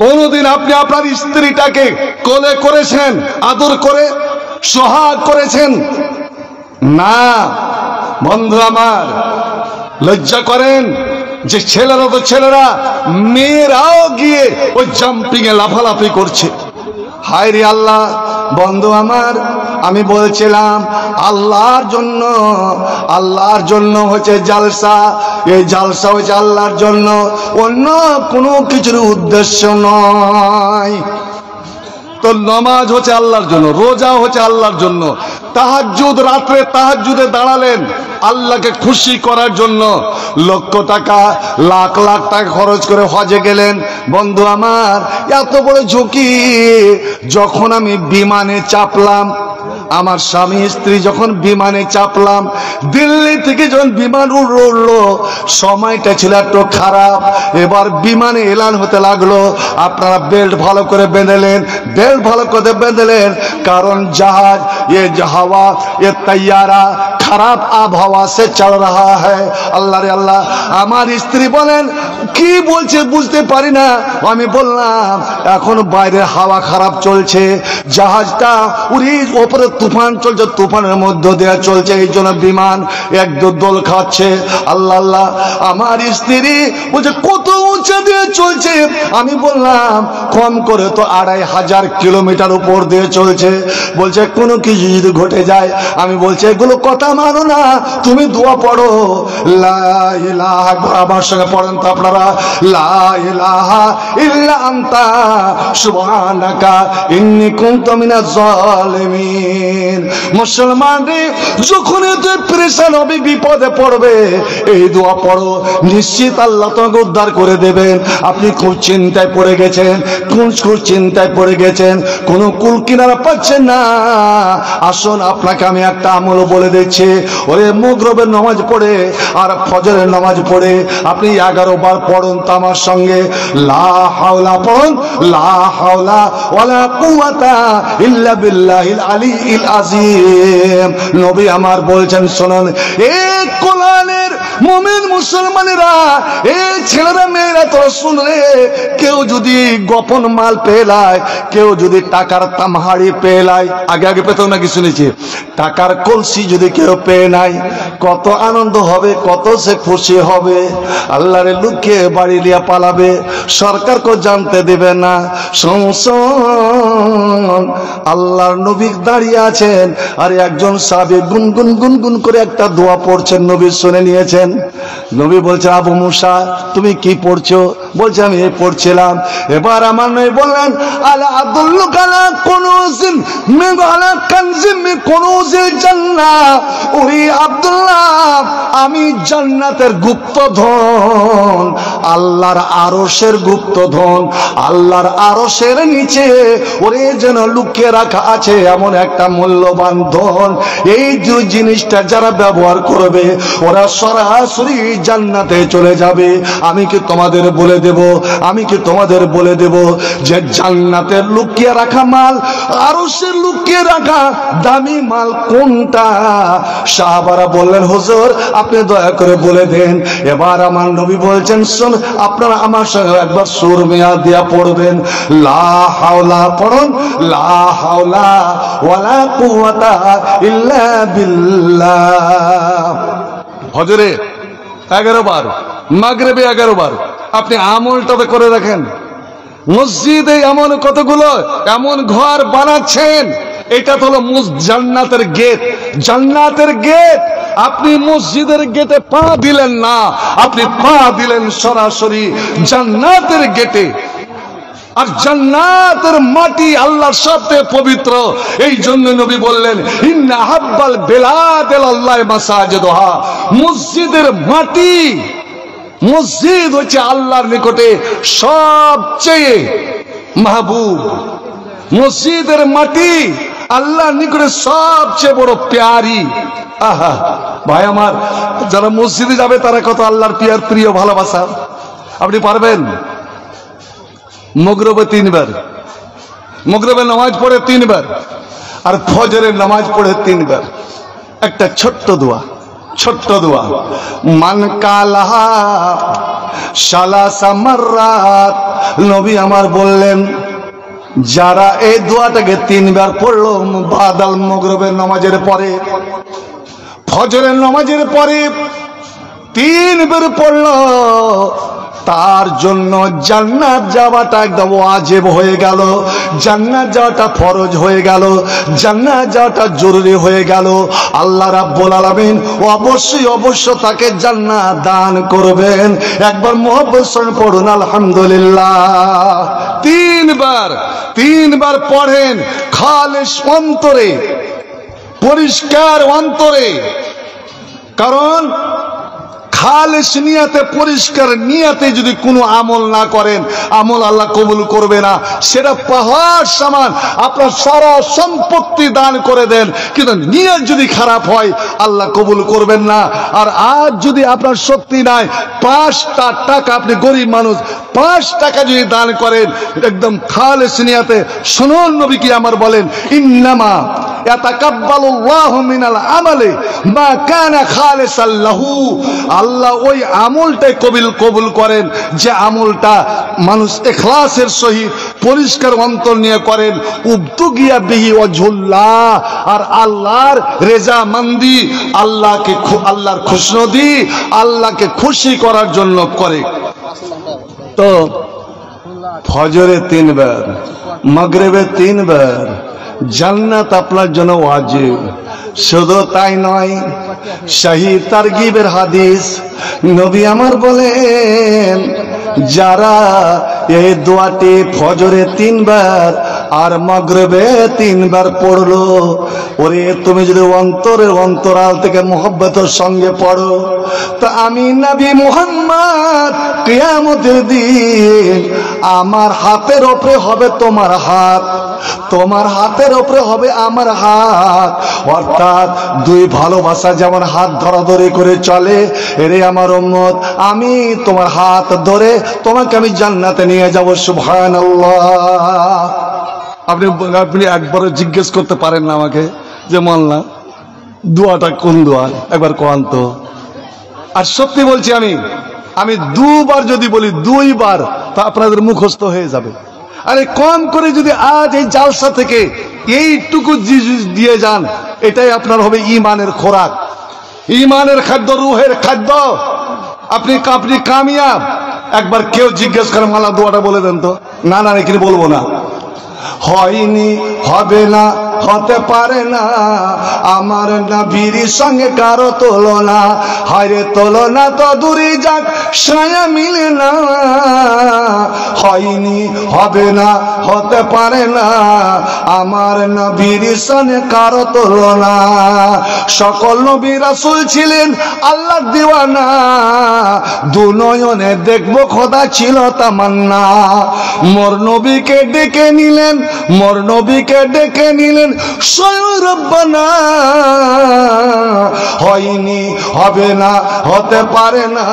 কোনোদিন আপনি আপনার স্ত্রীটাকে কোলে করেছেন, আদর করে সোহাগ করেছেন? না বন্ধু আমার, লজ্জা করেন যে ছেলেরা তো ছেলেরা, মেয়েরাও গিয়ে ওই জাম্পিং এ লাফালাফি করছে। হায় রে আল্লাহ! বন্ধু আমার, আমি বলছিলাম আল্লাহর জন্য হচ্ছে জালসা। এই জালসা হচ্ছে আল্লাহর জন্য, অন্য কোনো কিছুর উদ্দেশ্য নয়। তো নামাজ হচ্ছে আল্লাহর জন্য, রোজা হচ্ছে আল্লাহর জন্য, তাহাজ্জুদ, রাত্রে তাহাজ্জুদে দাঁড়ালেন আল্লাহকে খুশি করার জন্য, লক্ষ টাকা লাখ লাখ টাকা খরচ করে হজে গেলেন। বন্ধু আমার, এত বড় ঝুঁকি। যখন আমি বিমানে চাপলাম, আমার স্বামী স্ত্রী যখন বিমানে চাপলাম, দিল্লি থেকে যখন বিমান উড়লো, সময়টা ছিল একটু খারাপ। এবার বিমানে এলান হতে লাগলো, আপনারা বেল্ট ভালো করে বেঁধেলেন, বেল্ট ভালো করে বেঁধেলেন, কারণ জাহাজ হাওয়া তৈয়ারা খারাপ আবহাওয়া সে চল রাহা হ্যায়। আল্লাহ রে আল্লাহ! আমার স্ত্রী বলেন কি বলছে বুঝতে পারি না। আমি বললাম এখন বাইরে হাওয়া খারাপ চলছে, জাহাজটা উড়ি ওপরে তুফান চলছে, তুফানের মধ্য দিয়ে চলছে, এই জন্য বিমান এক দোল খাচ্ছে। আল্লাহ আল্লাহ! আমার স্ত্রী বলছে কত উঁচা দিয়ে চলছে। আমি বললাম কম করে তো 2500 কিলোমিটার উপর দিয়ে চলছে। বলছে কোনো কিছু যদি ঘটে যায়, আমি বলছি এগুলো কথা মানো না, তুমি দোয়া পড়ো, লা ইলাহা, আমার সঙ্গে পড়েন তো আপনারা, লা ইলাহা ইল্লা আনতা সুবহানাকা ইন্নী কুনতু মিনাজ জালিমিন। মুসলমান রে, যখন তুই পেরেশান হবে, বিপদে পড়বে, এই দোয়া পড়ো, নিশ্চিত আল্লাহ তোমাকে উদ্ধার করে দেবেন। আপনি খুব চিন্তায় পড়ে গেছেন, খুব চিন্তায় পড়ে গেছেন, কোনো কুল কিনারা পাচ্ছেন না, আসুন আপনাকে আমি একটা আমল বলে দিচ্ছি। ওরে মাগরিবের নামাজ পড়ে আর ফজরের নামাজ পড়ে আপনি 11 বার পড়ুন তো আমার সঙ্গে, লা হাওলা পড়ুন, লা হাওলা ওয়ালা কুওয়াতা ইল্লা বিল্লাহিল আলিয়্যিল আযীম। নবী আমার বলছেন শুনুন, এই কোরআনের মুমিন মুসলমানেরা, এই ছেলেরা মেয়েরা, তোরা শুনলে, কেউ যদি গোপন মাল পেলায়, কেউ যদি টাকার তামহাড়ি পেলায়, আগে পেত নাকি শুনেছি, টাকার কলসি যদি কেউ পেয়ে নাই, কত আনন্দ হবে, কত সে খুশি হবে। আল্লাহরে লুকিয়ে বাড়ি লিয়া পালাবে, সরকারকে জানতে দেবে না। আল্লাহর নবী দাঁড়িয়ে আছেন, আর একজন সাহাবী গুনগুন গুনগুন করে একটা দোয়া পড়ছেন, নবী শুনে নিয়েছেন। নবী বলছে আবু মুসা তুমি কি পড়ছো? বলছে আমি এই পড়ছিলাম। এবার আমার নবী বললেন আলা আদুল্লুকা আলা কুনুজিন মিন আলা কানজিন মিন কুনুজিল জান্নাহ। ওরে আব্দুল্লাহ, আমি জান্নাতের গুপ্তধন, আল্লাহর আরশের গুপ্তধন, আল্লাহর আরশের নিচে ওরে যেন লুকিয়ে রাখা আছে এমন একটা মূল্যবান ধন। এই দুই জিনিসটা যারা ব্যবহার করবে ওরা সরাসরি জান্নাতে চলে যাবে। আমি কি তোমাদের বলে দেব, আমি কি তোমাদের বলে দেব যে জান্নাতের লুকিয়ে রাখা মাল, আরশের লুকিয়ে রাখা দামি মাল কোনটা? সাহাবারা বললেন হুজুর আপনি দয়া করে বলে দেন। এবার আমার নবী বলছেন শোন, আপনারা আমার সঙ্গে একবার সুর মিয়া দিয়া পড়বেন, লা হাওলা পড়ুন, লা হাওলা ওয়ালা কুওয়াতা ইল্লা বিল্লাহ। হজরে 11 বার, মাগরিবে 11 বার। আপনি আমলটা করে রাখেন। মসজিদে এমন কতগুলো এমন ঘর বানাচ্ছেন, এটা তো হলো জান্নাতের গেট, জান্নাতের গেট। আপনি মসজিদের গেটে পা দিলেন না, আপনি পা দিলেন সরাসরি জান্নাতের গেটে। আর জান্নাতের মাটি আল্লাহর সবচেয়ে পবিত্র। এই জন্য নবী বললেন ইন্না হাব্বাল বিলাদ ইলাল্লাহি মাসাজিদুহা। মসজিদের মাটি, মসজিদ হচ্ছে আল্লাহর নিকটে সবচেয়ে মাহবুব। মসজিদের মাটি আল্লাহর নিকটে সবচেয়ে বড় প্যারি। আহা ভাই আমার, যারা মসজিদে যাবে তারা কত আল্লাহর প্রিয় ভালোবাসা। আপনি পারবেন? মগরিবে 3 বার, মগরিবের নামাজ পড়ে 3 বার, আর ফজরের নামাজ পড়ে 3 বার। একটা ছোট্ট দোয়া, ছোট্ট দোয়া, মান কালাহা সালাসা মাররাত। নবী আমার বললেন, যারা এই দোয়াটাকে 3 বার পড়লো বাদাল মগরিবের নামাজের পরে, ফজরের নামাজের পরে 3 বার পড়লো, তার জন্য জান্নাত যাওয়াটা একদম ওয়াজিব হয়ে গেল, জান্নাত যাওয়াটা ফরজ হয়ে গেল, জান্নাত যাওয়াটা জরুরি হয়ে গেল। আল্লাহ রাব্বুল আলামিন অবশ্যই অবশ্যই তাকে জান্নাত দান করবেন। একবার মুহাব্বত সঙ্গে পড়ুন আলহামদুলিল্লাহ। 3 বার পড়েন খালিস অন্তরে, পরিষ্কার অন্তরে। কারণ খালিস নিয়াতে, পরিষ্কার নিয়াতে যদি কোনো আমল না করেন, আমল আল্লাহ কবুল করবে না। সেটা পাহাড় সমান আপনার সারা সম্পত্তি দান করে দেন, কিন্তু নিয়ত যদি খারাপ হয় আল্লাহ কবুল করবেন না। আর আজ যদি আপনার শক্তি নাই, 5টা টাকা, আপনি গরিব মানুষ, 5 টাকা যদি দান করেন একদম খালিস নিয়াতে, শুনুন নবী কি আমার বলেন, ইন্নামা ইয়াতাকাব্বালুল্লাহু মিনাল আমালি মা কানা খালিসাল লাহু। আল্লাহ ওই আমলটাই কবুল করেন যে আমলটা মানুষ ইখলাসের সহিত পরিষ্কার অন্তর নিয়ে করেন। উবতুগিয়া বিহি ওয়াজহুল্লাহ, আর আল্লাহর রেজামন্দি, আল্লাহর খুশনদি, আল্লাহকে খুশি করার জন্য করে। তো ফজরে 3 বার, মাগরিবে 3 বার, জান্নাত আপনার জন্য ওয়াজিব। শুধু তাই নয়, সহিহ তারগিবের হাদিস, নবী আমার বলেন, যারা এই দোয়াটি ফজরে 3 বার আর মাগরিবে 3 বার পড়লো, ওরে তুমি যদি অন্তরের অন্তরাল থেকে মুহাব্বতের সঙ্গে পড়ো, তো আমি নবী মুহাম্মদ কিয়ামতের দিন আমার হাতের উপরে হবে তোমার হাত, তোমার হাতের উপরে হবে আমার হাত। অর্থাৎ 2 ভালোবাসা যেমন হাত ধরাধরি করে চলে, এরে আমার উম্মত, আমি তোমার হাত ধরে তোমাকে আমি জান্নাতে নিয়ে যাব। সুবহানাল্লাহ। আপনি একবার জিজ্ঞেস করতে পারেন না আমাকে যে মোল্লা দোয়াটা কোন দোয়া, একবার কোন তো। আর সত্যি বলছি, আমি 2 বার যদি বলি, 2 বার, তা আপনাদের মুখস্থ হয়ে যাবে। আরে কম করে যদি আজ এই জালসা থেকে এইটুকু দিয়ে যান, এটাই আপনার হবে ঈমানের খোরাক, ঈমানের খাদ্য, রূহের খাদ্য। আপনি কামিয়াব। একবার কেউ জিজ্ঞেস করে, মালা দোয়াটা বলে দেন তো। না না, এখানে বলবো না, হয়নি, হবে না, হতে পারে না, আমার নবীর সঙ্গে কারো তুলনা, হায়রে তুলনা তো দূরে যাক, ছায়া মিলে না। হয়নি, হবে না, হতে পারে না, আমার নবীর সঙ্গে কারো তুলনা। সকল নবী রাসূল ছিলেন আল্লাহর দিওয়ানা, দুনয়নে দেখবো খোদা ছিল তামান্না। মোর নবীকে ডেকে নিলেন, মোর নবীকে ডেকে নিলেন স্বয়ং রব্বানা। হয়নি, হবে না, হতে পারে না,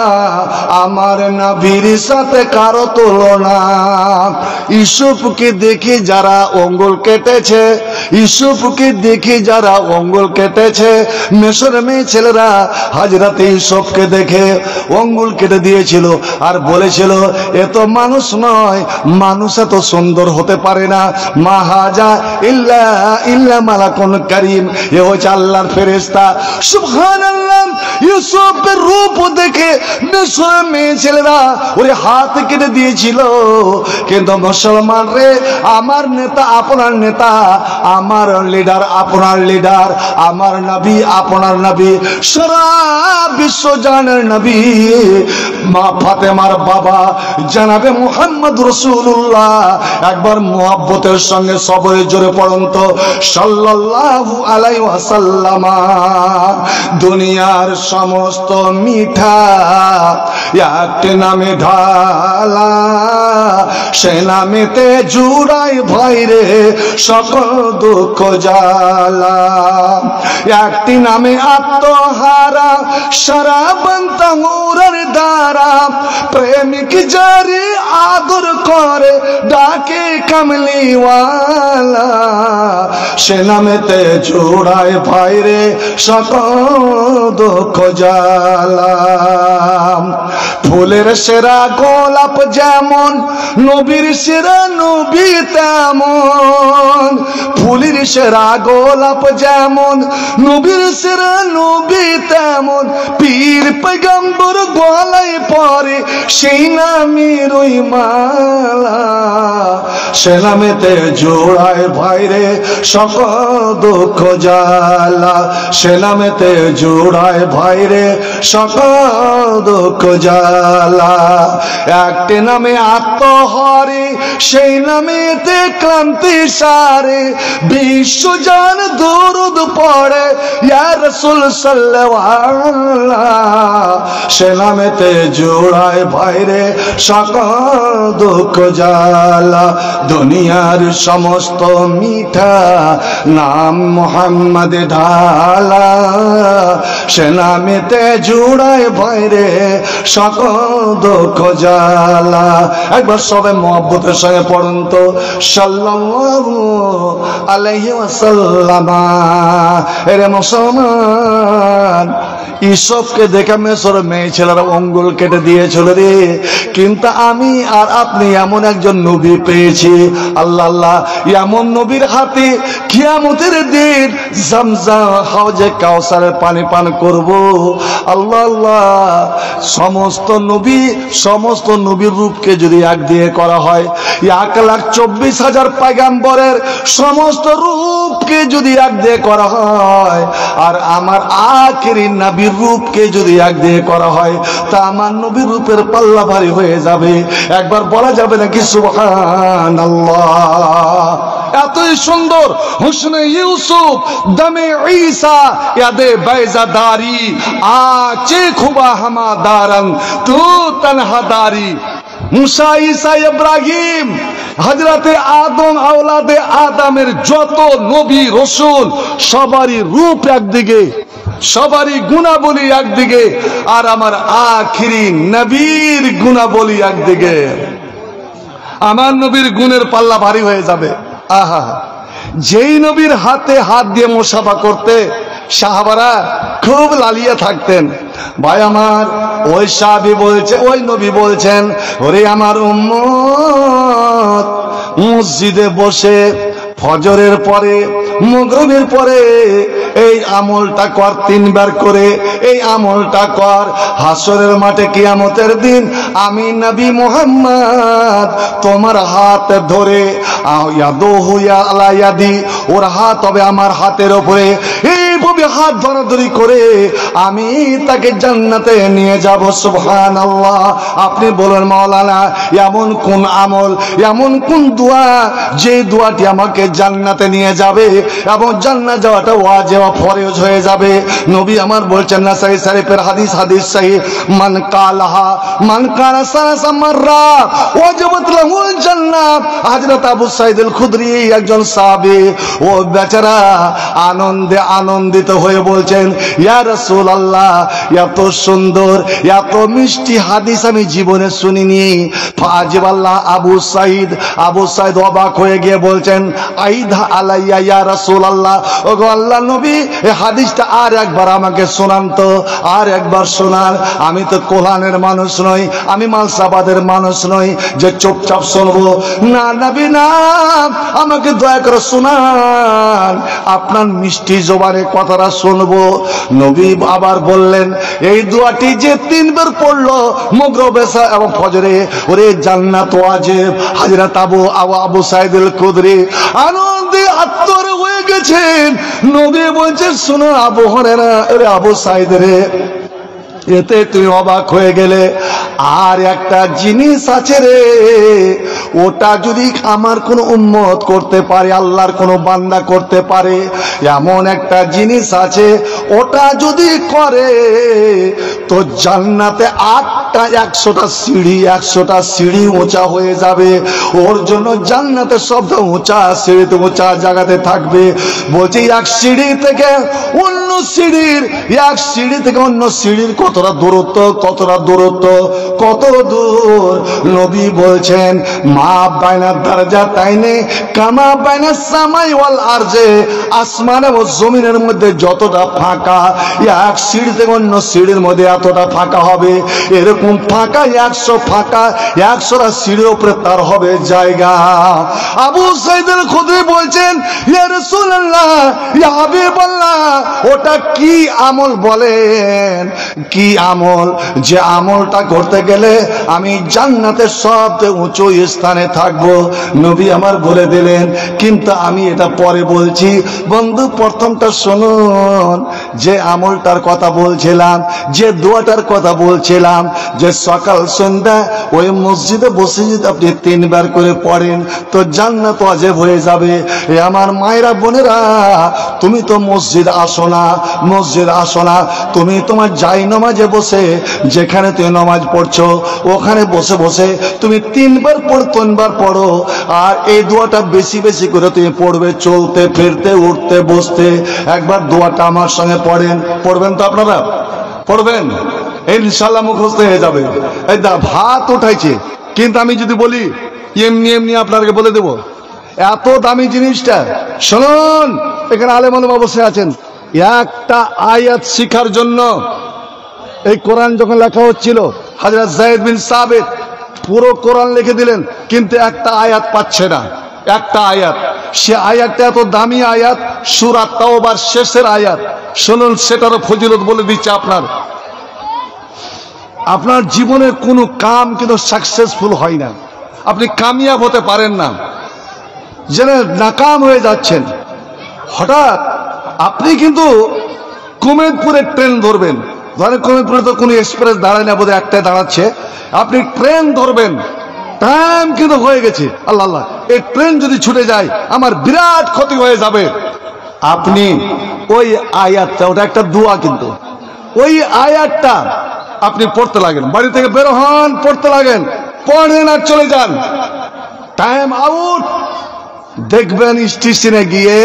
আমার নবীর সাথে কারো তুলনা। ইউসুফকে দেখে যারা অঙ্গুল কেটেছে, ইউসুফকে দেখে যারা অঙ্গুল কেটেছে, মিশর মেয়ে ছেলেরা হযরত ইউসুফকে দেখে অঙ্গুল কেটে দিয়েছিল আর বলেছিল, এ তো মানুষ নয়, মানুষ এত সুন্দর হতে পারে না। মা হাজা ইল্লা মালাকুন কারীম, এ হচ্ছে আল্লাহর ফেরেশতা। সুবহানাল্লাহ। ইউসুফের রূপ দেখে মিশর মেয়ে ছেলেরা ওরে হাত কেটে দিয়েছিল। কিন্তু মুসলমান রে, আমার নেতা আপনার নেতা, আমার লিডার আপনার লিডার, আমার নবী আপনার নবী, সারা বিশ্ব জানের নবী, মা ফাতেমার বাবা জনাবে মুহাম্মদ রাসূলুল্লাহ। একবার মুহাব্বতের সঙ্গে সবরে জোরে পড়ুন তো, সাল্লাল্লাহু আলাইহি ওয়াসাল্লাম। দুনিয়ার সমস্ত মিঠা একটি নামে ঢালা, সে নামেতে জুড়াই ভাইরে সকল দুঃখ জ্বালা। একটি নামে আত্মহারা সারা বন্তাঙ্গুরের দ্বারা, প্রেমিক যারে আদর করে ডাকে কামলিওয়ালা, সে নামেতে জুড়াই ভাইরে সকল দুঃখ জ্বালা। ফুলের সেরা গোলাপ যেমন, নবীর সেরা নবী তেমন। ফুলের সেরা গোলাপ যেমন, নবীর সেরা নবী তেমন। পীর পয়গম্বর গলায় পরে সেই নামের ওই মালা, সে নামেতে জোড়ায় ভাইরে সকল দুঃখ জ্বালা, সে নামেতে জোড়ায় ভাইরে সকল দুঃখ জ্বালা। একটি নামে আত্মহরে, সেই নামেতে ক্লান্তি সারে, বিশ্বজান দরুদ পড়ে ইয়া রাসূল সাল্লাল্লাহু আলাইহি, সে নামেতে জোড়ায় ভাইরে সকল দুঃখ জ্বালা। দুনিয়ার সমস্ত মিঠা নাম মোহাম্মদ ঢালা, সে নামেতে জোড়ায় ভাইরে সকল দুঃখ জ্বালা। একবার সবাই মহব্বতের সঙ্গে পড়ুন তো সাল্লাল্লাহু আলাইহি ওয়াসাল্লাম। এরে মুসলমান, ইসবকে দেখে মেসর মেয়ে ছেলেরা অঙ্গুল কেটে দিয়েছিল রে, কিন্তু আমি আর আপনি এমন একজন নবী পেয়েছি। আল্লাহ আল্লাহ, এমন নবীর হাতে কিয়ামতের দিন জামজাম হাউজে কাউসারের পানি পান করব। আল্লাহ আল্লাহ, সমস্ত নবীর রূপকে যদি এক দিয়ে করা হয়, 1,24,000 পয়গম্বরের সমস্ত রূপকে যদি এক দিয়ে করা হয়, আর আমার আখেরি নবীর রূপকে যদি এক দিয়ে করা হয়, তা আমার নবীর রূপের পাল্লা ভারী হয়ে যাবে। একবার বলা যাবে নাকি সুবহানাল্লাহ? এতই সুন্দর হুসনে ইউসুফ দমে ঈসা ইয়াদে বাইজাদারি, আচে খুবা হামাদারন তু তনহাদারি। মুসা, ঈসা, ইব্রাহিম, হযরতে আদম, আওলাদে আদমের যত নবী রসুল, সবারই রূপ একদিকে, সবারই গুণাবলী একদিকে, আর আমার আখিরি নবীর গুণাবলী একদিকে। আমার নবীর গুণের পাল্লা ভারী হয়ে যাবে। আহা, যেই নবীর হাতে হাত দিয়ে মুসাফা করতে সাহাবারা খুব লালিয়ে থাকতেন। ভাই আমার, ওই সাহাবী বলছে, ওই নবী বলছেন, ওরে আমার উম্মত, মসজিদে বসে ফজরের পরে, মাগরিবের পরে এই আমলটা কর, 3 বার করে এই আমলটা কর। হাসরের মাঠে কিয়ামতের দিন আমি নবী মুহাম্মদ তোমার হাত ধরে, ইয়াদুহু ইয়া আলা ইয়াদি, ওর হাত হবে আমার হাতের উপরে, এইভাবে হাত ধরাধরি করে আমি তাকে জান্নাতে নিয়ে যাব। সুবহানাল্লাহ। আপনি বলেন মাওলানা, এমন কোন আমল, এমন কোন দোয়া, যে দোয়াটি আমাকে জান্নাতে নিয়ে যাবে এবং জান্নাত যাওয়াটা ওয়াজিব ফরজ হয়ে যাবে? নবী আমার বলছেন, নাসাই শরীফের হাদিস সহিহ, মান কালা সালাসা মাররা ওয়াজিবাত লাহুল জান্নাহ। হযরত আবু সাঈদ আল খুদরি একজন সাহাবী, ও বেচারা আনন্দিত হয়ে বলছেন, ইয়া রাসূলুল্লাহ, এত সুন্দর এত মিষ্টি হাদিস আমি জীবনে শুনিনি। ফাজিবাল্লাহ আবু সাঈদ অবাক হয়ে গিয়ে বলছেন, আইদা আলাইয়া ইয়া রাসূলুল্লাহ, ওগো আল্লাহর নবী, এই হাদিসটা আর একবার আমাকে শোনান তো, আর একবার শোনান। আমি তো কোরআনের মানুষ নই, আমি মালসাবাদের মানুষ নই যে চুপচাপ শুনবো। না নবী না, আমাকে দয়া করে শোনান, আপনার মিষ্টি জবানে কথাটা শুনবো। নবী আবার বললেন, এই দোয়াটি যে 3 বার পড়লো মাগরিব, এশা এবং ফজরে, ওরে জান্নাত ওয়াজিব। হযরত আবু সাঈদ আল খুদরি আনন্দে আত্মরে হয়ে গেছেন। নবী বলছেন, শোনো আবু হুরায়রা, আরে আবু সাঈদ রে, এতে তুমি অবাক হয়ে গেলে, আর একটা জিনিস আছে রে, ওটা যদি আমার কোন উম্মত করতে পারে, আল্লাহর কোন বান্দা করতে পারে, এমন একটা জিনিস আছে, ওটা যদি করে তো জান্নাতে 100টা সিঁড়ি উঁচা হয়ে যাবে। ওর জন্য জান্নাতে সব উঁচা সিঁড়িতে উঁচা জায়গাতে থাকবে। বলছি এক সিঁড়ি থেকে অন্য সিঁড়ির, এক সিঁড়ি থেকে অন্য সিঁড়ির কতটা দূরত্ব, কত দূর। নবী বলছেন মা বাইনার দরজা তাইনে কামা বাইনা সামাই ওয়াল আরজে, আসমান ও জমিনের মধ্যে যতটা ফাঁকা, এক সিঁড়ি থেকে অন্য সিঁড়ির মধ্যে এতটা ফাঁকা হবে। এরকম ফাঁকা 100টা সিঁড়ির উপরে তার হবে জায়গা। আবু সাইদ আল খুদরি বলছেন ইয়া রাসূলুল্লাহ, ইয়া হাবিবাল্লাহ, ওটা কি আমল বলেন, কি আমল যে আমলটা করতে গেলে আমি জান্নাতের সবচেয়ে উঁচু স্থানে থাকবো? নবী আমার বলে দিলেন, কিন্তু আমি এটা পরে বলছি। বন্ধু প্রথমটা শুনুন, যে আমলটার কথা বলছিলাম, যে দোয়াটার কথা বলছিলাম, যে সকাল সন্ধ্যা ওই মসজিদে বসে যদি আপনি 3 বার করে পড়েন তো জান্নাত ওয়াজিব হয়ে যাবে। এ আমার মায়েরা বোনেরা, তুমি তো মসজিদ আসো না, তুমি তোমার যাই নামাজে বসে, যেখানে তুমি নামাজ পড়ছো ওখানে বসে বসে তুমি 3 বার পড়ো। আর এই দোয়াটা বেশি বেশি করে তুমি পড়বে, চলতে ফিরতে উঠতে বসতে। একবার দোয়াটা আমার সঙ্গে পড়বেন তো আপনারা? পড়বেন ইনশাআল্লাহ, মুখস্থ হয়ে যাবে। এই দা ভাত উঠাইছে, কিন্তু আমি যদি বলি এমনি আপনাকে বলে দেব, এত দামি জিনিসটা। শুনুন, এখানে আলেম ওলামা বসে আছেন, একটা আয়াত শিখার জন্য এই কোরআন যখন লেখা হচ্ছিল, হযরত যায়েদ বিন সাবিত পুরো কোরআন লিখে দিলেন, কিন্তু একটা আয়াত পাচ্ছে না, একটা আয়াত। সে আয়াতটা এত দামি আয়াত, সূরা তাওবার শেষের আয়াত। শুনুন, সেটারও ফজিলত বলে দিচ্ছে। আপনার জীবনে কোনো কাম কিন্তু সাকসেসফুল হয় না, আপনি কামিয়াব হতে পারেন না, জেনে নাকাম হয়ে যাচ্ছেন। হঠাৎ আপনি কিন্তু কুমেদপুরে ট্রেন ধরবেন, ধরেন কুমেদপুরে তো কোনো এক্সপ্রেস দাঁড়ায় না, বোধহয় একটাই দাঁড়াচ্ছে, আপনি ট্রেন ধরবেন, টাইম কিন্তু হয়ে গেছে। আল্লাহ, এই ট্রেন যদি ছুটে যায় আমার বিরাট ক্ষতি হয়ে যাবে। আপনি ওই আয়াতটা, ওটা একটা দোয়া, কিন্তু ওই আয়াতটা আপনি পড়তে লাগেন, বাড়ি থেকে বের হন, পড়তে লাগেন, পড়েন আর চলে যান। টাইম আউট, দেখবেন স্টেশনে গিয়ে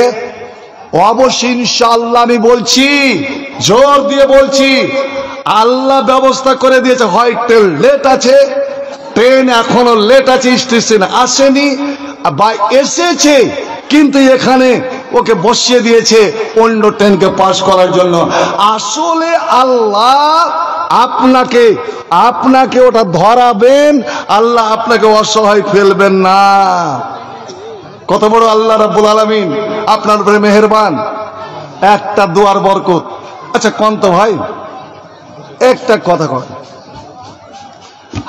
অবশ্যই ইনশাআল্লাহ, আমি বলছি, জোর দিয়ে বলছি, আল্লাহ ব্যবস্থা করে দিয়েছে। হয় ট্রেন লেট আছে, ট্রেন এখনো লেট আছে, স্টেশনে আসেনি, বা এসেছে কিন্তু এখানে ওকে বসিয়ে দিয়েছে অন্য ট্রেনকে পাস করার জন্য। আসলে আল্লাহ আপনাকে ওটা ধরাবেন, আল্লাহ আপনাকে অসহায় ফেলবেন না। কত বড় আল্লাহ রাব্বুল আলামিন আপনার উপরে মেহেরবান। একটা দোয়ার বরকত। আচ্ছা কন্ত ভাই, একটা কথা কয়,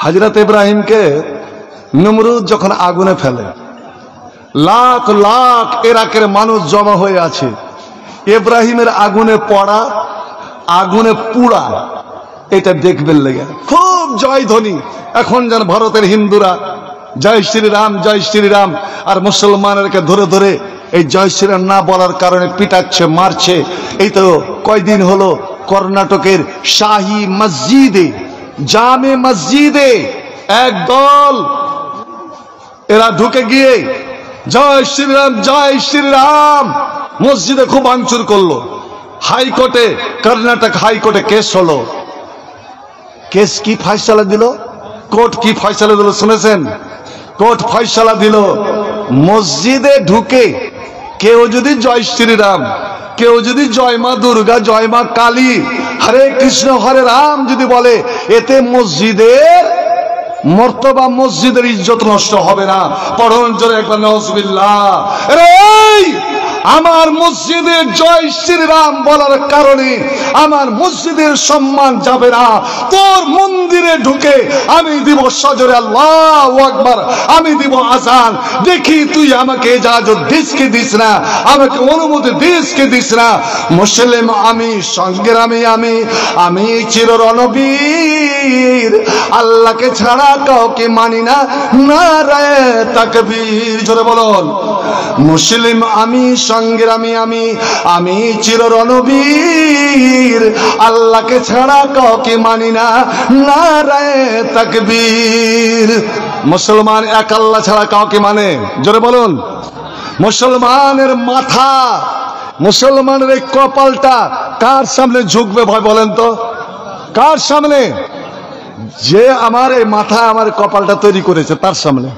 হযরত ইব্রাহিমকে নমরুদ যখন আগুনে ফেলে, লাখ লাখ ইরাকের মানুষ জমা হয়ে আছে, ইব্রাহিমের আগুনে পড়া, আগুনে পুড়া, এটা দেখবেন লেগে খুব জয়ধ্বনি। এখন যেন ভারতের হিন্দুরা জয় শ্রীরাম জয় শ্রীরাম, আর মুসলমানদেরকে ধরে ধরে এই জয় শ্রীরাম না বলার কারণে পিটাচ্ছে, মারছে। এই তো কয়দিন হলো কর্ণাটকের শাহী মসজিদে, জামে মসজিদে এক দল এরা ঢুকে গিয়ে জয় শ্রীরাম মসজিদে খুব ভাঙচুর করলো। হাইকোর্টে, কর্ণাটক হাইকোর্টে কেস হলো। কেস কি ফয়সালা দিল, কোর্ট কি ফয়সালা দিল শুনেছেন? কোর্ট ফয়সালা দিল, মসজিদে ঢুকে কেউ যদি জয় শ্রীরাম, কেউ যদি জয় মা দুর্গা, জয় মা কালী, হরে কৃষ্ণ হরে রাম যদি বলে, এতে মসজিদের মর্তবা, মসজিদের ইজ্জত নষ্ট হবে না। পড়ুন জোরে একবার নাউজুবিল্লাহ। আমার মসজিদে জয় শ্রীরাম বলার কারণে আমার মসজিদের সম্মান যাবে না। তোর মন্দিরে ঢুকে আমি দিব সজরে আল্লাহু আকবার, আমি দিব আযান। দেখি তুই আমাকে ইজাজত দিস কি দিস না, আমাকে অনুমতি দিস কি দিস না। মুসলিম আমি, সংগ্রামী আমি, আমি চির রণবীর। তাকবীর, আল্লাহকে ছাড়া কাউকে মানি না, নারায়ে তাকবীর। জোরে বলুন। মুসলিম আমি, সংগ্রামী আমি, আমি চির রণবীর, আল্লাহকে ছাড়া কাউকে মানি না, নারায়ে তাকবীর। মুসলমান এক আল্লাহ ছাড়া কাউকে মানে? জোরে বলুন। মুসলমানের মাথা, মুসলমানের এই কপালটা কার সামনে ঝুঁকবে ভাই বলেন তো? কার সামনে? যে আমার এই মাথা, আমার কপালটা তৈরি করেছে তার সামনে।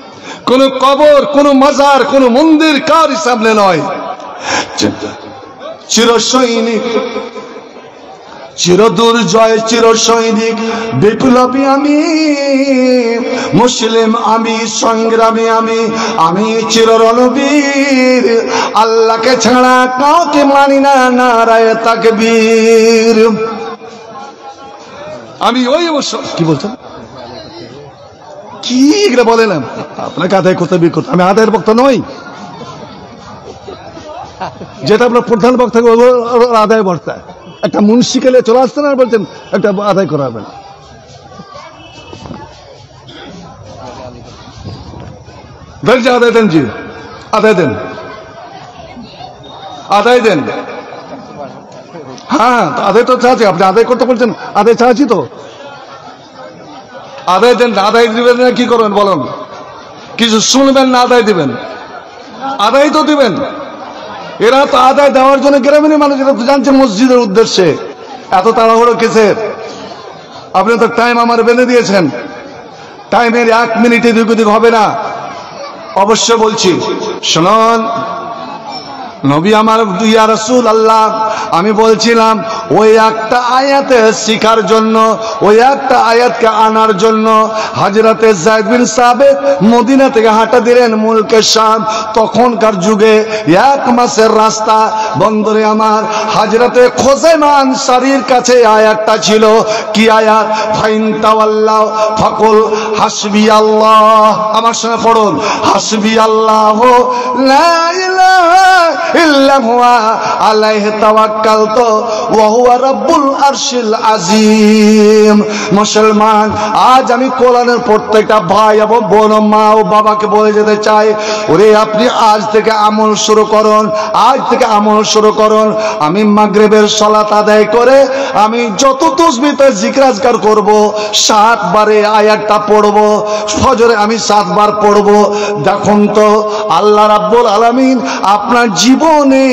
কোন কবর, কোন মাজার, কোন মন্দির কার সামনে নয়। চির সৈনিক, চির দুর্জয়, চির সৈনিক, বিপ্লবী আমি, মুসলিম আমি, সংগ্রামী আমি, আমি চির রণবীর, আল্লাহকে ছাড়া কাউকে মানি না, নারায়ে তাকবীর। আমি ওই কি বলছেন, কি এগুলো বলেন? আপনাকে আদায় করতে বিকট, আমি আদায়ের বক্তা নই। যেটা আপনার প্রধান বক্তা আদায় বক্তা, একটা মুন্সি কেলে চলে আসতেন আর বলছেন একটা আদায় করাবেন। আদায় দেন জি, আদায় দেন, আদায় দেন। হ্যাঁ আদায় তো চাচ্ছি, আপনি আদায় করতে বলছেন, আদায় চাচ্ছি তো, আদায় দেন। আদায় দিবেন না কি করবেন বলুন? কিছু শুনবেন না, আদায় দিবেন? আদায় তো দিবেন। এরা তো আদায় দেওয়ার জন্য গ্রামীণ মানুষ, এরা তো জানছে মসজিদের উদ্দেশ্যে। এত তাড়াহুড়ো কিসের? আপনি তো টাইম আমার বেঁধে দিয়েছেন, টাইমের 1 মিনিটে এদিক ওদিক হবে না। অবশ্য বলছি, শুনুন, নবী আমার ইয়া রাসূলুল্লাহ, আমি বলছিলাম ওই একটা আয়াতে শিখার জন্য, ওই একটা আয়াতকে আনার জন্য হযরতে যায়েদ বিন সাবিত মদিনা থেকে হাঁটা দিলেন মুলকে শাম। তখনকার যুগে 1 মাসের রাস্তা। বন্ধুরে আমার, হযরতে খুজাইমা আনসারীর কাছে আয়াতটা ছিল। কি আয়াত? ফাইন তাওয়াল্লাহ ফাকুল হাসবিয়াল্লাহ। আমার সঙ্গে পড়ুন, হাসবিয়াল্লাহু লা ইলাহা ইল্লা হুয়া আলাইহি তাওয়াক্কালতু ওয়া হুয়া রাব্বুল আরশিল আযীম। মুসলমান, আজ আমি কোরআনের প্রত্যেকটা ভাই এবং বোন, মা ও বাবাকে বলে যেতে চাই, ওরে আপনি আজ থেকে আমল শুরু করুন, আজ থেকে আমল শুরু করুন। আমি মাগরিবের সালাত আদায় করে আমি যত তাসবিহ জিকির আজকার করব, 7 বারে আয়াতটা পড়ব। ফজরে আমি 7 বার পড়ব। দেখুন তো আল্লাহ রাব্বুল আলামিন আপনার জীবনে,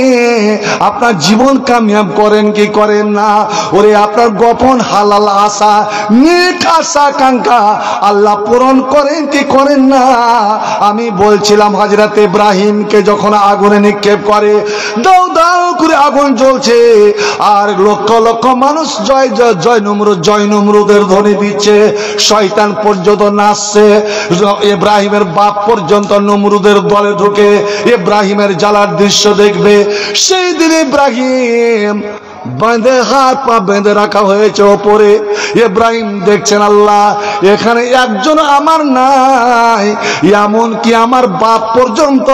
আপনার জীবন কামিয়াব করেন কি করেন না? ওরে আপনার গোপন হালাল আশা, নেক আশা আকাঙ্ক্ষা আল্লাহ পূরণ করেন কি করেন না? আমি বলছিলাম হযরত ইব্রাহিমকে যখন আগুনে নিক্ষেপ করে, দাও দাও করে আগুন জ্বলছে, আর লক্ষ লক্ষ মানুষ জয় জয় জয় নমরুদ, জয় নমরুদের ধ্বনি দিচ্ছে, শয়তান পর্যন্ত নাচছে, ইব্রাহিমের বাপ পর্যন্ত নমরুদের দলে ঢুকে ইব্রাহিমের জ্বালার দৃশ্য দেখবে। সেই দিন ইব্রাহিম বাঁধে, হাত পা বেঁধে রাখা হয়েছে ওপরে। ইব্রাহিম দেখছেন আল্লাহ এখানে একজন আমার নাই, এমন কি আমার বাপ পর্যন্ত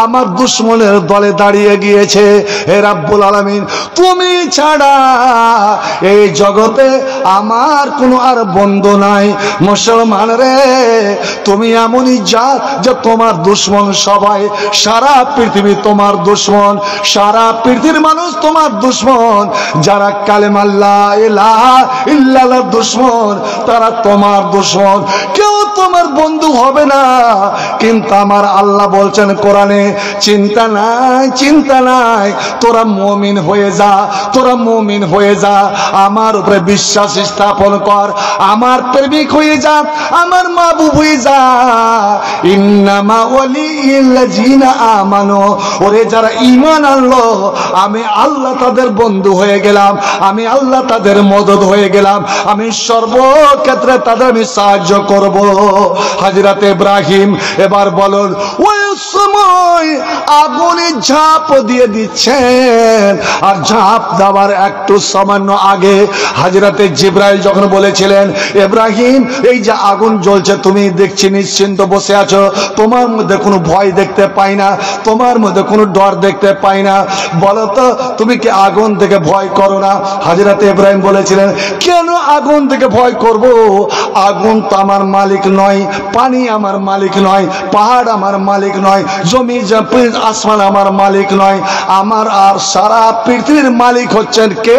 আমার দুশ্মনের দলে দাঁড়িয়ে গিয়েছে। হে রাব্বুল আলামিন, তুমি ছাড়া এই জগতে আমার কোনো আর বন্ধু নাই। মুসলমান রে, তুমি এমনই জাত যে তোমার দুশ্মন সবাই, সারা পৃথিবী তোমার দুশ্মন, সারা পৃথিবীর মানুষ তোমার দুশ্মন। যারা কালেমা লা ইলাহা ইল্লাল্লাহ দুশ্মন, তারা তোমার দুশ্মন, কেউ তোমার বন্ধু হবে না। কিন্তু আমার আল্লাহ বলছেন কোরআনে, চিন্তা নাই, চিন্তা নাই, তোরা মুমিন হয়ে যা, তোরা মুমিন হয়ে যা, আমার উপরে বিশ্বাস স্থাপন কর, আমার প্রেমিক হয়ে যা, আমার মাহবুব হয়ে যা। ইন্নামা ওয়ালিল্লাযিনা আমানু, ওরে যারা ঈমান আনলো, আমি আল্লাহ তাদের বন্ধু হয়ে গেলাম, আমি আল্লাহ তাদের মদদ হয়ে গেলাম, আমি সর্বক্ষেত্রে তাদের আমি সাহায্য করব। হযরত ইব্রাহিম এবার বলুন, ওই সময় আগুনে ঝাঁপ দিয়ে দিচ্ছেন, আর ঝাঁপ দেওয়ার একটু সামান্য আগে হযরত জিবরাইল যখন বলেছিলেন, ইব্রাহিম এই যে আগুন জ্বলছে, তুমি দেখছি নিশ্চিন্ত বসে আছো, তোমার মধ্যে কোনো ভয় দেখতে পাই না, তোমার মধ্যে কোনো ডর দেখতে পাই না, বলো তো তুমি কি আগুন থেকে ভয় করো না। হযরত ইব্রাহিম বলেছিলেন, কেন আগুন থেকে ভয় করব? আগুন তো আমার মালিক নয়, পানি আমার মালিক নয়, পাহাড় আমার মালিক নয়, জমি আসমান আমার মালিক নয়। আমার আর সারা পৃথিবীর মালিক হচ্ছেন কে?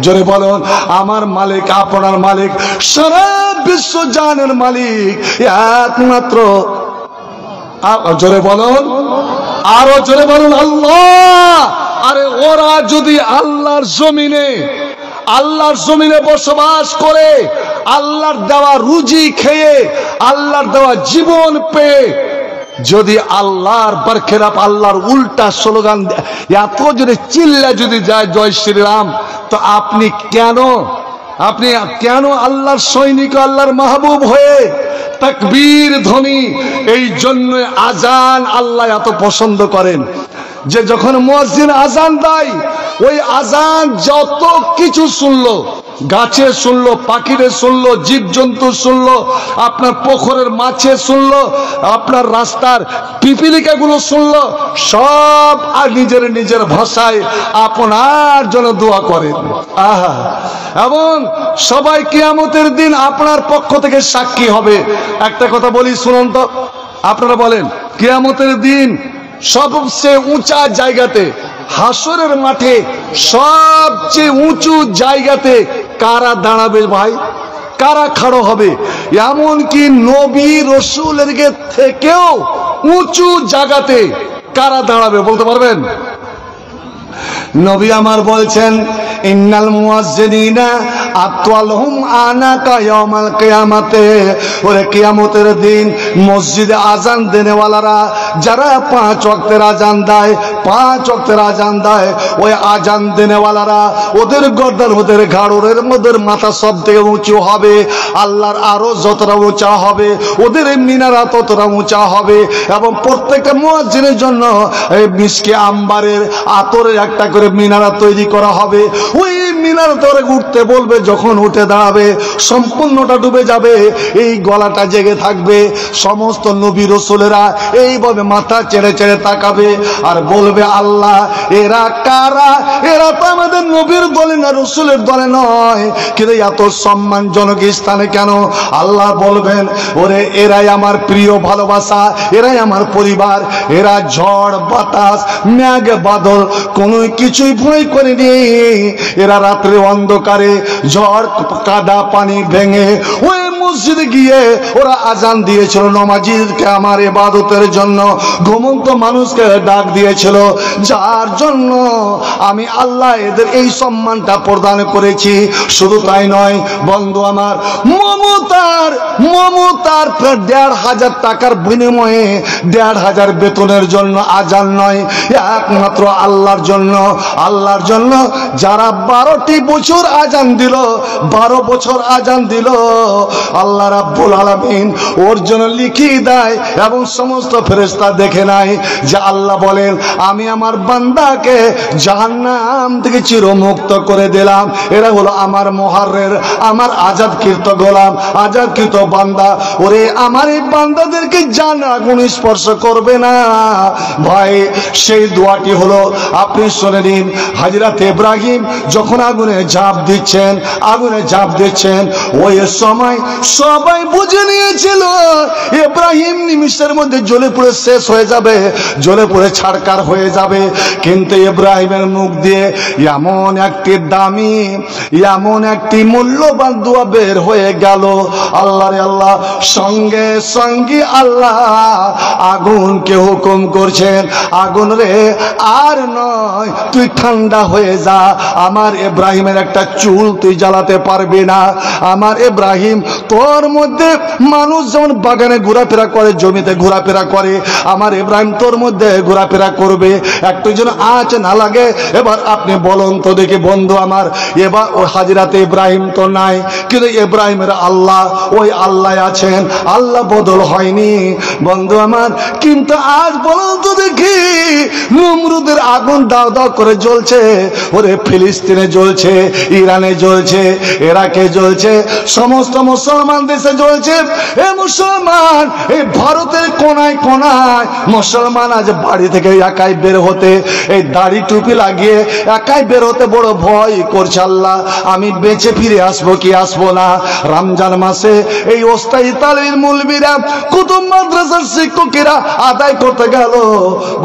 জোরে বলুন। আমার মালিক, আপনার মালিক, সারা বিশ্ব জাহানের মালিক একমাত্র, জোরে বলুন, আরো জোরে বলুন, আল্লাহ। আরে ওরা যদি আল্লাহর জমিনে বসবাস করে, আল্লাহর দেওয়া রুজি খেয়ে, আল্লাহর দেওয়া জীবন পেয়ে, যদি আল্লাহর বরখেলাপ, আল্লাহর উল্টা স্লোগান এত যদি চিল্লা যদি যায় জয় শ্রীরাম, তো আপনি কেন আল্লাহর সৈনিক, আল্লাহর মাহবুব হয়ে তাকবীর ধ্বনি? এই জন্য আজান আল্লাহ এত পছন্দ করেন যে যখন মুয়াজ্জিন আজান দেয়, ওই আজান যত কিছু শুনলো, গাছে শুনলো, পাখিরে শুনলো, জীবজন্তু শুনলো, আপনার পুকুরের মাছে শুনলো, আপনার রাস্তার পিপিলিকাগুলো শুনলো, সব আর নিজের ভাষায় আপনার জন্য দোয়া করেন। আহা, এবং সবাই কিয়ামতের দিন আপনার পক্ষ থেকে সাক্ষী হবে। একটা কথা বলি, শুনুন তো, আপনারা বলেন, কিয়ামতের দিন সবচেয়ে উঁচা জায়গাতে, হাসরের মাঠে সবচেয়ে উঁচু জায়গাতে কারা দাঁড়াবে ভাই? কারা খাড়ো হবে? এমনকি নবী রসুলের থেকেও উঁচু জায়গাতে কারা দাঁড়াবে বলতে পারবেন? নবী আমার বলছেন, ইন্নাল মুয়াজ্জিনিনা আতওয়ালহুম আনাকা ইয়াউমাল কিয়ামাতে। ওরে কিয়ামতের দিন মসজিদে আজান দেনেওয়ালারা যারা 5 ওয়াক্তের আজান দেয়, 5 ওয়াক্তের আজান দেয়, ওই আজান দেনেওয়ালারা ওদের গর্দান, ওদের ঘাড়, ওদের মাথা সব থেকে উঁচু হবে। আল্লাহর আরো যতটা উঁচা হবে, ওদের মিনারা ততটা উঁচা হবে। এবং প্রত্যেকটা মুয়াজ্জিনের জন্য এই মিশকে আম্বারের আতরের একটা করে মিনারা তৈরি করা হবে। ওই মিনার ধরে উঠতে বলবে, যখন উঠে দাঁড়াবে সম্পূর্ণটা ডুবে যাবে, এই গলাটা জেগে থাকবে। সমস্ত নবী রাসূলেরা এইভাবে মাথা চেড়ে চেড়ে তাকাবে আর বলবে, আল্লাহ এরা কারা? এরা তো আমাদের নবীর দলে না, রাসূলের দলে নয়, কিন্তু এত সম্মানজনক স্থানে কেন? আল্লাহ বলবেন, ওরে এরাই আমার প্রিয় ভালোবাসা, এরাই আমার পরিবার, এরা ঝড় বাতাস মেঘ বাদল কোনো কিছুই ভয় করেনি। এরা রাত্রে অন্ধকারে ঝড় কাদা পানি ভেঙে ওই মসজিদে গিয়ে ওরা আজান দিয়েছিল, নামাজীকে আমার ইবাদতের জন্য ঘুমন্ত মানুষকে ডাক দিয়েছিল, যার জন্য আমি আল্লাহ এদের এই সম্মানটা প্রদান করেছি। শুধু তাই নয় বন্ধু আমার, মমতার 1,500 টাকার বিনিময়ে 1,500 বেতনের জন্য আজান নয়, একমাত্র আল্লাহর জন্য। আল্লাহর জন্য যারা 12টি বছর আজান দিল, 12 বছর আজান দিল, আল্লাহ রাব্বুল আলামিন ওর জন্য লিখিয়ে দেয় এবং সমস্ত ফেরেশতা দেখে নাই যে আল্লাহ বলেন, আমি আমার বান্দাকে জাহান্নাম থেকে চিরমুক্ত করে দিলাম। এরা হলো আমার মুহাররের, আমার আজাদকৃত গোলাম, আজাদকৃত বান্দা। ওরে আমার এই বান্দাদেরকে জান আগুন স্পর্শ করবে না। ভাই সেই দোয়াটি হলো, আপনি শুনে নিন, হযরত ইব্রাহিম যখন আগুনে ঝাঁপ দিচ্ছেন, ওই সময় সবাই বুঝে নিয়েছিল ইব্রাহিম নিমিষের মধ্যে জ্বলে পুড়ে শেষ হয়ে যাবে, জ্বলে পুড়ে ছাড়কার হয়ে যাবে। কিন্তু ইব্রাহিমের মুখ দিয়ে এমন একটি দামি, এমন একটি মূল্যবান দোয়া বের হয়ে গেল। আল্লাহ রে আল্লাহ, সঙ্গে সঙ্গে আল্লাহ আগুনকে হুকুম করছেন, আগুন রে আর নয়, তুই ঠান্ডা হয়ে যা। আমার ইব্রাহিমের একটা চুল তুই জ্বালাতে পারবি না। আমার ইব্রাহিম, তোর মধ্যে মানুষ যেমন বাগানে ঘোরাফেরা করে, জমিতে ঘোরাফেরা করে, আমার ইব্রাহিম তোর মধ্যে ঘোরাফেরা করবে, একটু যেন আঁচ না লাগে। এবার আপনি বলুন তো দেখি বন্ধু আমার, এবার ওই হাজরাতে ইব্রাহিম তো নাই, কিন্তু ইব্রাহিমের আল্লাহ, ওই আল্লাহ আছেন, আল্লাহ বদল হয়নি বন্ধু আমার। কিন্তু আজ বলুন তো দেখি, নমরুদের আগুন দাও দাও করে জ্বলছে, ওরে ফিলিস্তিনে জ্বলছে, ইরানে জ্বলছে, ইরাকে জ্বলছে, সমস্ত মুসলমান মুসলমান দেশে চলছে। এ মুসলমান, এই ভারতের কোনায় কোনায় মুসলমান আজ বাড়ি থেকে একাই বের হতে, এই দাড়ি টুপি লাগিয়ে একাই বের হতে বড় ভয় করছে। আল্লাহ, আমি বেঁচে ফিরে আসবো কি আসবো না। রমজান মাসে এই ওস্তাদি তালিমের মুলবিরা, কুতুব মাদ্রাসার শিক্ষকেরা আদায় করতে গেল।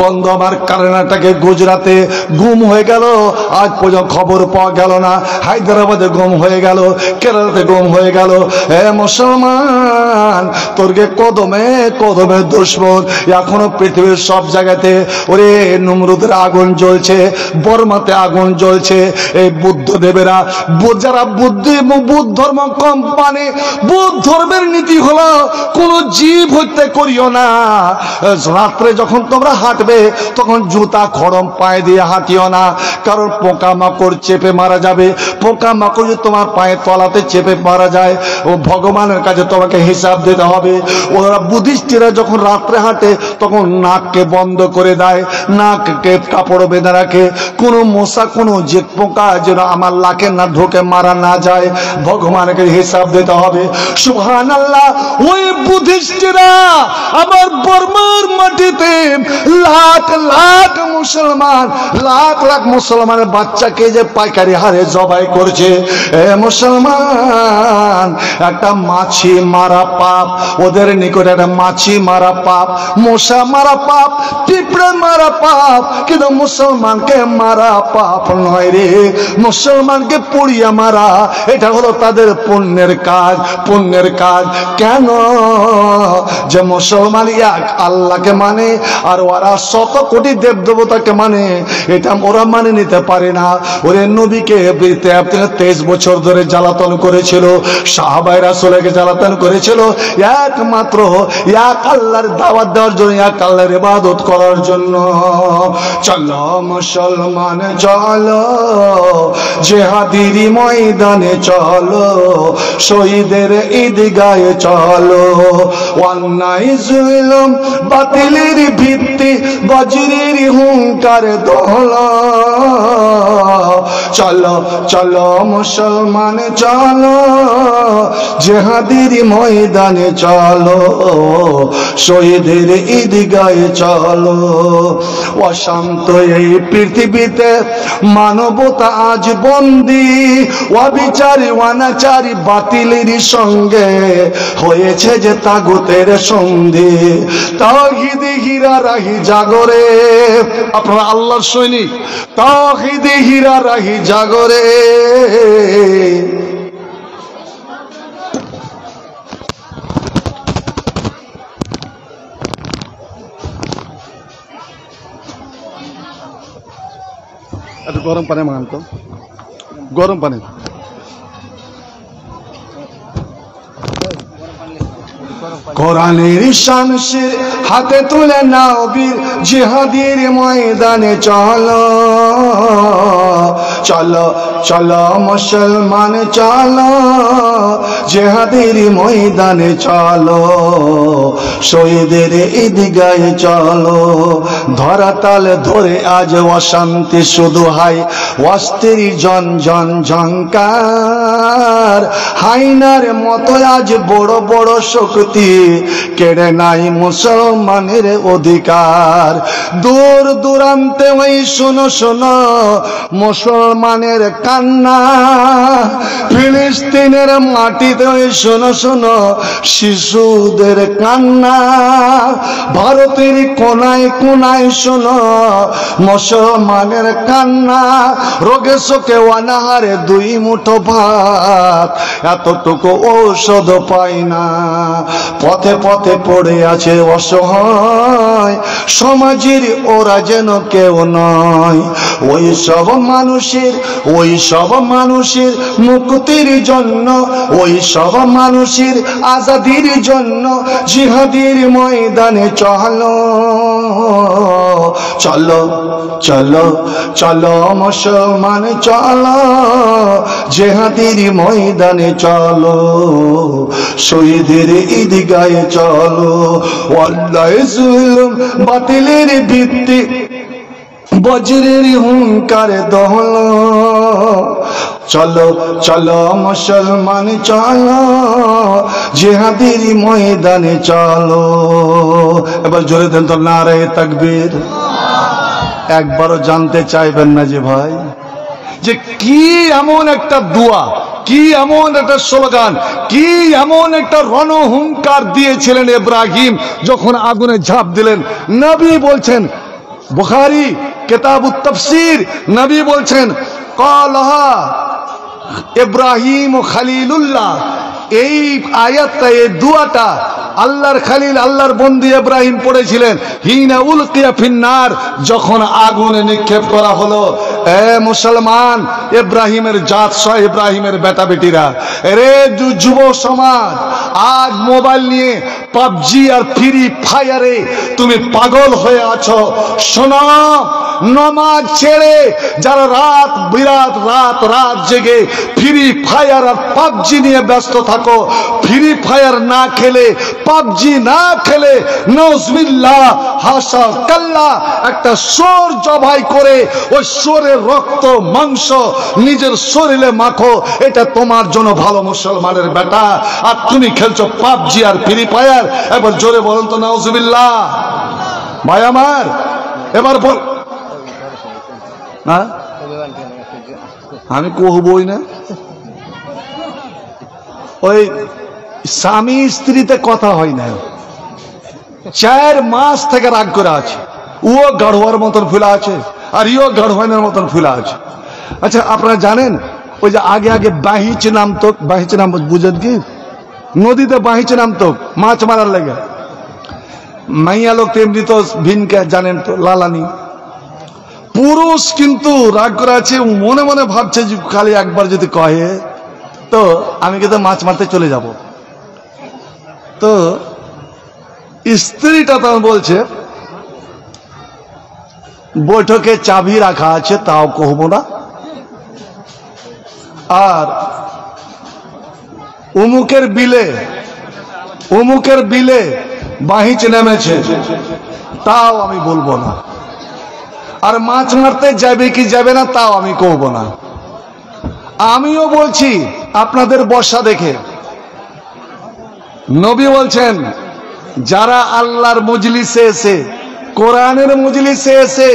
বন্ধু আমার, কর্ণাটকে গুজরাতে গুম হয়ে গেল, আজ পর্যন্ত খবর পাওয়া গেল না। হায়দ্রাবাদে গুম হয়ে গেল, কেরালাতে গুম হয়ে গেল। এ মুসলমান, তোরকে কদমে কদমে দুশমন। এখনো পৃথিবীর সব জায়গাতে ওরে নমরুদের আগুন জ্বলছে, বর্মাতে আগুন জ্বলছে। এই বুদ্ধদেবেরা, যারা বুদ্ধ ধর্ম কোম্পানি, বুদ্ধ ধর্মের নীতি হলো কোন জীব হত্যা করিও না। রাত্রে যখন তোমরা হাঁটবে তখন জুতা খড়ম পায়ে দিয়ে হাঁটিও না, কারণ পোকা মাকড় চেপে মারা যাবে। পোকা মাকড় যদি তোমার পায়ের তলাতে চেপে মারা যায়, ও ভগবানের কাছে তোমাকে হিসাব দিতে হবে। ওরা বুদ্ধিস্টরা যখন রাত্রে হাঁটে তখন নাককে বন্ধ করে দেয়, নাককে কাপড় বেঁধে রাখে, কোনো মশা কোনো যে পোকা যেন আমার লাখে না ঢোকে, মারা না যায়। ভগবানকে হিসাব দিতে হবে। সুবহানাল্লাহ, ওই বুদ্ধিস্টরা আবার বর্মার মাটিতে লাখ লাখ মুসলমান, লাখ লাখ মুসলমানের বাচ্চাকে যে পাইকারি হারে জবাই করছে। এ মুসলমান, একটা মাছি মারা পাপ, ওদের নিকটে একটা মাছি মারা পাপ, মশা মারা পাপ, পিঁপড়ে মারা পাপ, কিন্তু মুসলমানকে মারা পাপ নয় রে। মুসলমানকে পুড়িয়া মারা, এটা হলো তাদের পুণ্যের কাজ, পুণ্যের কাজ। কেন? যে মুসলমান এক আল্লাহকে মানে আর ওরা শত কোটি দেব দেবতাকে মানে, এটা ওরা মানে নিতে পারে না। ওরে নবীকে 23 বছর ধরে জ্বালাতন করেছিল, সাহাবায়ে রাসূলকে জ্বালাতন করেছিল একমাত্র এক আল্লাহর দাওয়াত দেওয়ার জন্য, এক আল্লাহর ইবাদত করার জন্য। চলো মুসলমান চলো, জিহাদের ময়দানে চলো, শহীদের ঈদগাহে চলো। অন্যায় জুলুম বাতিলের ভিত্তি, বজ্রের হুঙ্কার দোলা। চলো চলো মুসলমান চলো, জিহাদের ময়দানে চলো, শহীদের ঈদগাহে চলো। অশান্ত এই পৃথিবীতে মানবতা আজ বন্দী, অবিচারী অনাচারী বাতিলের সঙ্গে হয়েছে যে তাগুতের সন্ধি। তাওহীদে হীরা রাহি জাগরে, আপনারা আল্লাহর সৈনিক, তাওহীদে হীরা রাহি জাগরে। একটু গরম পানি মাগান তো, গরম পানি। কোরআনের শামশির হাতে তুলে নাও বীর, জিহাদের ময়দানে চলো। চলো চলো মুসলমান চলো, জিহাদের ময়দানে চলো, শহীদের ঈদগাহে চলো। ধরাতাল ধরে আজ অশান্তি শুধু হাই, অস্থির জন জন ঝংকার। হাইনার মতো আজ বড় বড় শক্তি কেড়ে নাই মুসলমানের অধিকার। দূর দূরান্তে ওই শোনো শোনো মুসলমানের কান্না, ফিলিস্তিনের মাটিতে ওই শোনো শোনো শিশুদের কান্না। ভারতের কোনায় কোনায় শোনো মুসলমানের কান্না। রোগে শোকে অনাহারে দুই মুঠো ভাত, এতটুকু ঔষধ পাই না। পথে পথে পড়ে আছে অসহায়, সমাজের ওরা যেন কেউ নয়। ওই সব মানুষের মুক্তির জন্য, ওই সব মানুষের আজাদির জন্য জিহাদের ময়দানে চলো। চলো চলো চলো মুসলমান চলো, জিহাদের ময়দানে চলো, শহীদের ঈদগাহে চলো। অন্যায় জুলুম বাতিলের ভিত্তি, বজ্রের হুঙ্কার দোলা। চলো চলো মুসলমান চলো, জিহাদের ময়দানে চলো। এবার জোরে দেন তো নারে তাকবীর। একবারও জানতে চাইবেন না যে ভাই, যে কি এমন একটা দোয়া, কি এমন একটা স্লোগান, কি এমন একটা রণহুঙ্কার দিয়েছিলেন ইব্রাহিম যখন আগুনে ঝাঁপ দিলেন। নবী বলছেন, বুখারী কিতাবুত তাফসীর, নবী বলছেন ক্বালাহা ইব্রাহিম খলিলুল্লাহ। এই আয়াতটা, এই দুয়াটা আল্লাহর খলিল, আল্লাহর বন্দী ইব্রাহিম পড়েছিলেন হিনা উলকিয়া ফিন্নার, যখন আগুনে নিক্ষেপ করা হলো। এ মুসলমান, ইব্রাহিমের জাত সহ ইব্রাহিমের বেটা বেটিরা, রে যুব সমাজ, আজ মোবাইল নিয়ে পাবজি আর ফ্রি ফায়ারে তুমি পাগল হয়ে আছো। শোনো, নমাজ ছেড়ে যারা রাত বিরাত রাত জেগে ফ্রি ফায়ার আর পাবজি নিয়ে ব্যস্ত থাকো, ফ্রি ফায়ার না খেলে, পাবজি না খেলে, নাউজুবিল্লাহ হাসা কাল্লা, একটা সোর জবাই করে ওই সোরের রক্ত মাংস নিজের শরীরে মাখো, এটা তোমার জন্য ভালো মুসলমানের বেটা। আর তুমি খেলছো পাবজি আর ফ্রি ফায়ার। এবার জোরে বলুন তো নাউজুবিল্লাহ। ভাই আমার, এবার বল না, আমি কহবই না। ওই স্বামী স্ত্রীতে কথা হয় না, 4 মাস থেকে রাগ করে আছে। ও গাঢ়য়ার মতন ফুলা আছে আর ইও গাঢ়য়ানের মতন ফুলা আছে। আচ্ছা, আপনারা জানেন ওই যে আগে আগে বাহিচ নামতো, বাহিচ নাম বুঝেন কি? নদীতে বাহিচ নামতো মাছ মারার লেগে। মাইয়া লোক তেমনি তো ভিনকে জানেন তো, লালানি। পুরুষ কিন্তু রাগ করে আছে, মনে মনে ভাবছে যে খালি একবার যদি কহে তো আমি কিন্তু মাছ মারতে চলে যাব। তো স্ত্রীটা তখন বলছে বৈঠকে চাবি রাখা আছে, তাও কহবো না, আর অমুকের বিলে বাহিচ নেমেছে, তাও আমি বলবো না, আর মাছ মারতে যাবে কি যাবে না তাও আমি কহবো না। আমিও বলছি আপনাদের বর্ষা দেখে, নবী বলছেন যারা আল্লাহর মজলিসে এসে, কোরআনের মজলিসে এসে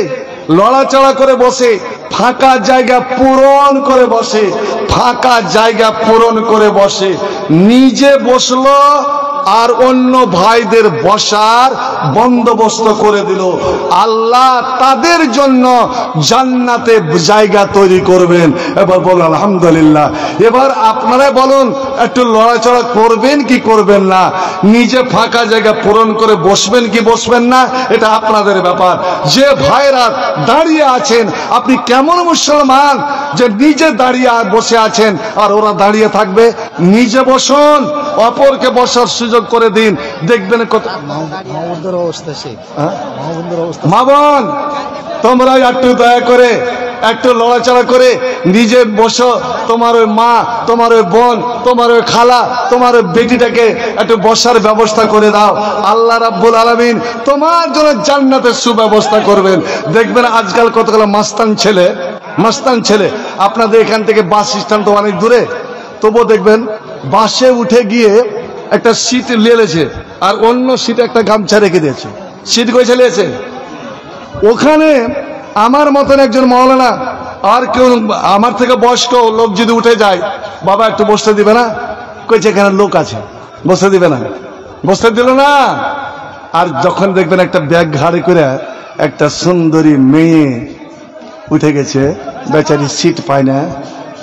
লড়াচড়া করে বসে, ফাঁকা জায়গা পূরণ করে বসে, ফাঁকা জায়গা পূরণ করে বসে, নিজে বসলো আর অন্য ভাইদের বসার বন্দোবস্ত করে দিল, আল্লাহ তাদের জন্য জান্নাতে জায়গা তৈরি করবেন। এবার বলুন আলহামদুলিল্লাহ। এবার আপনারা বলুন, একটু লড়াচড়া করবেন কি করবেন না? নিজে ফাঁকা জায়গা পূরণ করে বসবেন কি বসবেন না, এটা আপনাদের ব্যাপার। যে ভাইরা দাঁড়িয়ে আছেন, আপনি কেমন মুসলমান যে নিজে দাঁড়িয়ে বসে আছেন আর ওরা দাঁড়িয়ে থাকবে? নিজে বসুন, অপরকে বসার সুযোগ করে দিন, দেখবেন কত মা বোন তোমরা একটু দয়া করে একটু লড়াচড়া করে নিজে বসো। তোমার ওই মা, তোমার ওই বোন, তোমার ওই খালা, তোমার ওই বেটিটাকে একটু বসার ব্যবস্থা করে দাও। আল্লাহ রাব্বুল আলামিন তোমার জন্য জান্নাতের সুব্যবস্থা করবেন। দেখবেন আজকাল কতগুলো মাস্তান ছেলে, আপনাদের এখান থেকে বাস স্ট্যান্ড তো অনেক দূরে, তবুও দেখবেন বাসে উঠে গিয়ে একটা সিট লেলেছে আর অন্য সিটে একটা গামছা রেখে দিয়েছে। সিট কই ছেলেছে ওখানে। আমার মতন একজন মাওলানা আর কেউ আমার থেকে বয়স্ক লোক যদি উঠে যায়, বাবা একটু বসতে দিবে না? কইছে এখানে লোক আছে, বসতে দিবে না, বসতে দিল না। আর যখন দেখবেন একটা ব্যাগ ঘাড়ে করে একটা সুন্দরী মেয়ে উঠে গেছে, বেচারি সিট পায় না,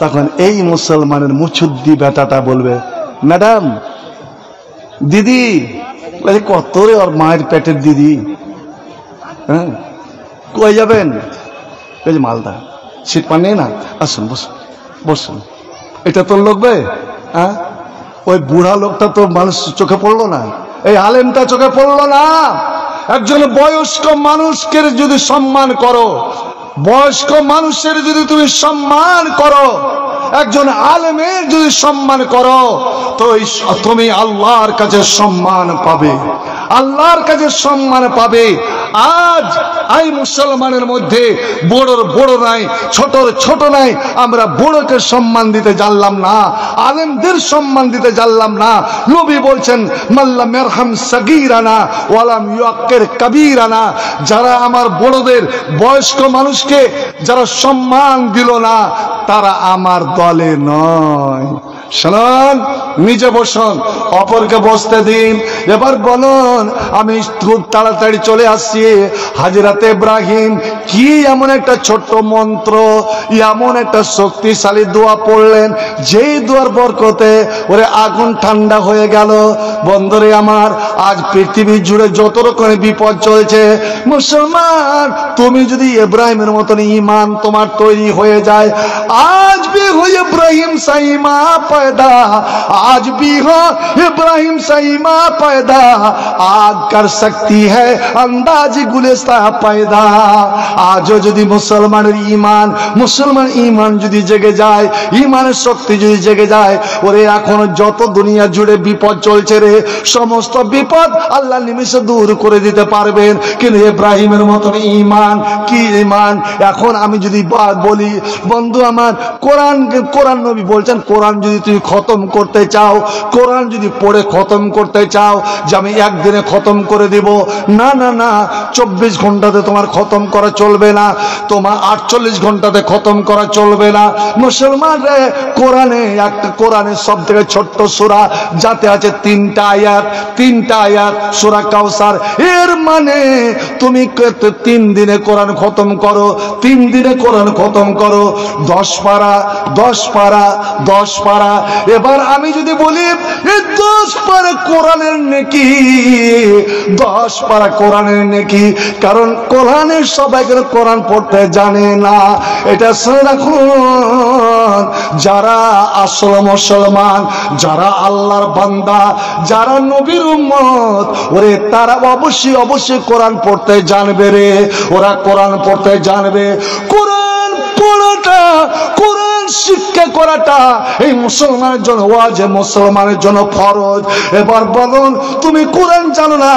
তখন এই মুসলমানের মুচুদ্দি বেটাটা বলবে, ম্যাডাম, দিদি, কত রে ওর মায়ের পেটের দিদি, হ্যাঁ কই যাবেন? মালদা, সিট পান নেই না, আসুন বসুন বসুন। এটা তোর লোকবে? হ্যাঁ, ওই বুড়া লোকটা তো মানুষ চোখে পড়লো না, এই আলেমটা চোখে পড়লো না। একজন বয়স্ক মানুষকে যদি সম্মান করো, বয়স্ক মানুষের যদি তুমি সম্মান করো, একজন আলেমের যদি সম্মান করো, তো তুমি আল্লাহর কাছে সম্মান পাবে, আল্লাহর কাছে সম্মান পাবে। আজ এই মুসলমানের মধ্যে বড়র বড় নাই, ছোটর ছোট নাই। আমরা বড়কে সম্মান দিতে জানলাম না, আলেমদের সম্মান দিতে জানলাম না। নবী বলছেন মাল্লাম ইয়ারহাম সাগীরানা ওয়ালাম ইউক্কির কাবীরানা, যারা আমার বড়দের বয়স্ক মানুষকে যারা সম্মান দিল না তারা আমার দলে নয়। শুনুন, নিজে বসুন, অপরকে বসতে দিন। এবার বলুন, আমি খুব তাড়াতাড়ি চলে আসছি। হাজরাতে ইব্রাহিম কি এমন একটা ছোট্ট মন্ত্র, এমন একটা শক্তিশালী দোয়া পড়লেন, যেই দোয়ার বরকতে ওরে আগুন ঠান্ডা হয়ে গেল। বন্ধুরে আমার, আজ পৃথিবী জুড়ে যত রকমের বিপদ চলছে, মুসলমান তুমি যদি ইব্রাহিমের মতন ঈমান তোমার তৈরি হয়ে যায়, আজ भी हो इब्राहिम सा ईमान पैदा, आज भी हो इब्राहिम सा ईमान पैदा, आग कर सकती है अंदाज गुलिस्ता पैदा। आजो यदि मुसलमाনের ঈমান, মুসলমান ঈমান যদি জেগে যায়, ঈমানের শক্তি যদি জেগে যায়, ওরে এখন যত দুনিয়া জুড়ে বিপদ চলছে রে, সমস্ত বিপদ আল্লাহ নিমেষে দূর করে দিতে পারবেন। কিন্তু ইব্রাহিমের মতন ঈমান, কি ঈমান! এখন আমি যদি বলি বন্ধু আমার, কোরআন নবী বলছেন, কোরআন যদি তুমি খতম করতে চাও, কোরআন যদি পড়ে খতম করতে চাও যে আমি একদিনে খতম করে দেব, না না না, 24 ঘন্টাতে তোমার খতম করা চলবে না, তোমার 48 ঘন্টাতে খতম করা চলবে না। মুসলমান রে, কোরআনে একটা, কোরআনের সব থেকে ছোট্ট সূরা যাতে আছে 3টা আয়াত, 3টা আয়াত, সূরা কাউসার। এর মানে তুমি 3 দিনে কোরআন খতম করো, 3 দিনে কোরআন খতম করো, 10 পারা 10 পারা 10 পারা। এবার আমি যদি বলি এই 10 পারা কোরআনের নেকি, 10 পারা কোরআনের নেকি, কারণ কোরআনের সবাই কোরআন পড়তে জানে না। এটা শুনে রাখুন, যারা আসল মুসলমান, যারা আল্লাহর বান্দা, যারা নবীর উম্মত, ওরে তারা অবশ্যই অবশ্যই কোরআন পড়তে জানবে রে, ওরা কোরআন পড়তে জানবে। কোরআন পড়াটা, কোরআন শিক্ষা করাটা এই মুসলমানের জন্য ওয়াজিব, মুসলমানের জন্য ফরজ। এবার বলুন, তুমি কোরআন জানো না,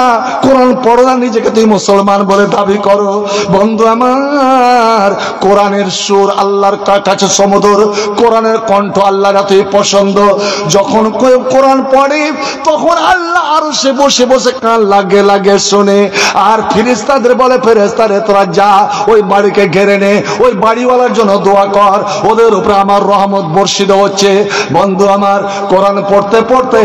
কোরআন পড়ো না, নিজেকে তুমি মুসলমান বলে দাবি করো। বন্ধু আমার, কোরআনের সুর আল্লাহর কাছে সমুদর, কোরআনের কণ্ঠ আল্লাহর এতই পছন্দ। যখন কোরআন পড়ে তখন আল্লাহ আরশে বসে বসে কান লাগে লাগে শোনে, আর ফেরেশতাদের বলে, ফেরেশতারে তোরা যা ওই বাড়িকে ঘেরে নে, ওই বাড়িওয়ালার জন্য দোয়া কর, ওদের উপরে আমার রহমত বর্ষিত হচ্ছে। বন্ধু আমার, কোরআন পড়তে পড়তে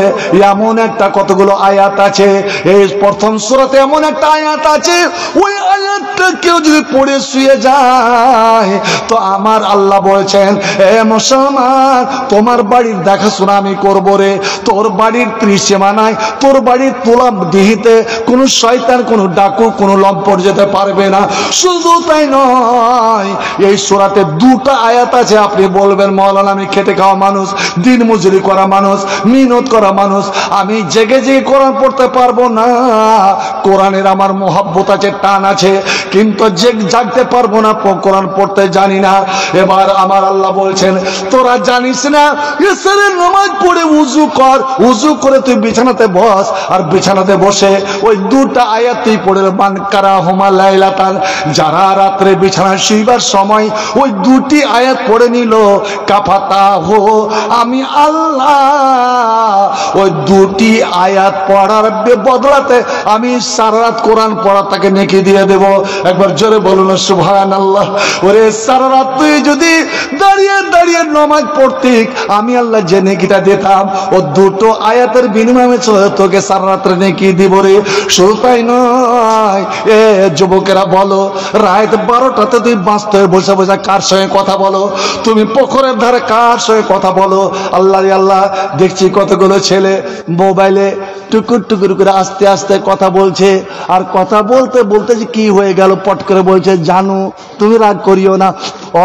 এমন একটা কতগুলো আয়াত আছে, এই প্রথম সূরাতে এমন একটা আয়াত আছে, ওই আয়াতটা কেউ যদি পড়ে শুয়ে যায় তো আমার আল্লাহ বলছেন, এ মুসলমান, তোমার বাড়ির দেখাশোনা আমি করব রে, তোর বাড়ির ত্রিসীমানায়, তোর বাড়ির তোলাম দিহিতে কোনো শয়তান, কোনো ডাকু, কোনো লম্পট যেতে পারবে না। শুধু তাই নয়, এই সূরাতে 2টা আয়াত আছে। আপনি বলবেন মাওলানা, আমি খেটে খাওয়া মানুষ, দিন মজুরি করা মানুষ, মিহনত করা মানুষ, আমি জেগে জেগে কোরআন পড়তে পারবো না। কোরআনের আমার মোহাব্বত আছে, টান আছে, কিন্তু জাগতে পারবো না, কোরআন পড়তে জানি না। এবার আমার আল্লাহ বলছেন, তোরা জানিস না, এসরের নামাজ পড়ে উযু কর, উযু করে তুই বিছানাতে বস, আর বিছানাতে বসে ওই 2টা আয়াত তুই পড়ে, মান কারা হুমা লাইলাতান, যারা রাত্রে বিছানায় শুইবার সময় ওই 2টি আয়াত পড়ে নিল, কাফাতা হো, আমি আল্লাহ ওই 2টি আয়াত পড়ার বদলাতে আমি সারা রাত কোরআন পড়া তাকে নেকি দিয়ে দেব। একবার জোরে বলুন সুবহানাল্লাহ। ওরে সারা রাত তুই যদি দাঁড়িয়ে দাঁড়িয়ে নামাজ পড়তি, আমি আল্লাহ যে নেকিটা দিতাম, ও 2টো আয়াতের বিনিময়ে তোকে সারা রাত্রে নেকি দিব রে। শুধু তাই নয়, এ যুবকেরা বলো, রাত 12টাতে তুই বাঁচতে বসে বসে কার সঙ্গে কথা বলো? তুমি পুকুরের ধারে কার সঙ্গে কথা বলো? আল্লাহ রে আল্লাহ, দেখছি কতগুলো ছেলে মোবাইলে টুকুর টুকুর করে আস্তে আস্তে কথা বলছে, আর কথা বলতে বলতে যে কি হয়ে গেল, পট করে বলছে, জানু তুমি রাগ করিও না,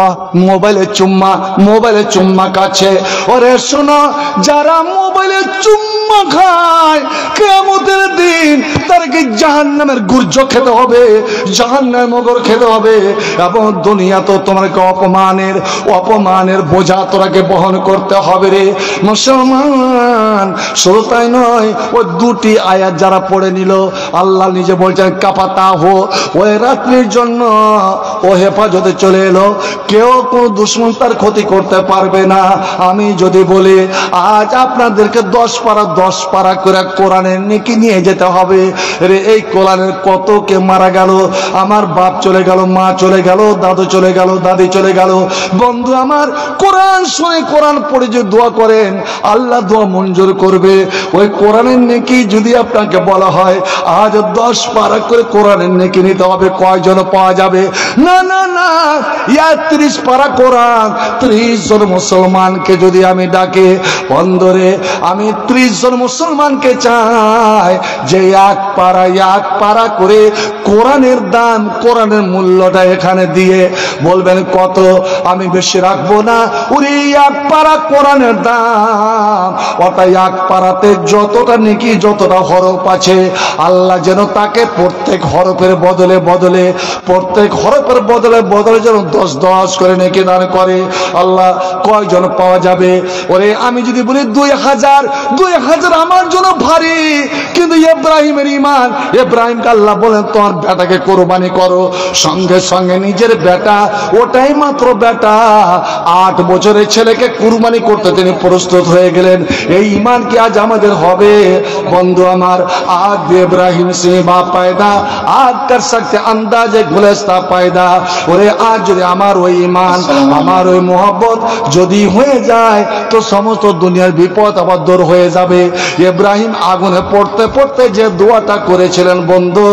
ও মোবাইলে চুম্মা কাছে। ওরে শোনো, যারা মোবাইলে চুম্মা খায় কিয়ামতের দিন তাদেরকে জাহান্নামের গুর্জ খেতে হবে, জাহান্নামের মগর খেতে হবে। এবং দুনিয়া তো তোমাকে অপমানের বোঝা তোরাকে বহন করতে হবে রে মুসলমান। শুধু তাই নয়, ওই দুটি আয়াত যারা পড়ে নিল, আল্লাহ নিজে বলছেন কাপাতা হো, ওই রাত্রির জন্য ও হেফাজতে চলে এলো, কেউ কোন দুশ্মন তার ক্ষতি করতে পারবে না। আমি যদি বলি আজ আপনাদেরকে 10 পারা করে কোরআনের নেকি নিয়ে যেতে হবে রে, এই কোরআনের কত কে মারা গেল, আমার বাপ চলে গেল, মা চলে গেল, দাদু চলে গেল, দাদি চলে গেল। বন্ধু আমার, কোরআন শুনে কোরআন পড়ে যে দোয়া করেন, আল্লাহ দোয়া মঞ্জুর করবে। ওই কোরআনের নেকি যদি আপনাকে বলা হয় আজ 10 পারা করে কোরআনের নেকি নিতে হবে, কয়জন পাওয়া যাবে? না না না, 30 পারা কোরআন 30 জন মুসলমানকে যদি আমি ডাকে, বন্ধরে আমি 30 জন মুসলমানকে চাই যে এক পারা করে কোরআনের দাম, কোরআনের মূল্যটা এখানে দিয়ে বলবেন কত, আমি বেশি রাখবো না, ওরে এক পারা কোরআনের দাম, অর্থাৎ এক পারাতে যতটা নেকি, যতটা হরফ আছে, আল্লাহ যেন তাকে প্রত্যেক হরফের বদলে যেন 10 করে নেকি দান করে। আল্লাহ কয়জন পাওয়া যাবে? ওরে আমি যদি বলি 2000 আমার জন্য ভারী, কিন্তু ইব্রাহিমের ঈমান, ইব্রাহিমকে আল্লাহ বলেন তোমার বেটাকে কোরবানি করো, সঙ্গে সঙ্গে নিজের বেটা, ওটাই মাত্র বেটা, 8 বছরের ছেলেকে কুরবানি করতে তিনি প্রস্তুত হয়ে গেলেন। এই ঈমান কি আজ আমাদের হবে? বন্ধু আমার, আজ ইব্রাহিম से बाप पैदा आज कर सकते अंदाजे गुलिस्ता पैदा। ওরে আজ যদি আমার ওই ঈমান, আমার ওই মোহব্বত যদি হয়ে যায়, তো সমস্ত দুনিয়ার বিপদ আবার দূর হয়ে যাবে। ইব্রাহিম আগুনে পড়তে পড়তে যে দোয়াটা করেছিলেন বন্ধু,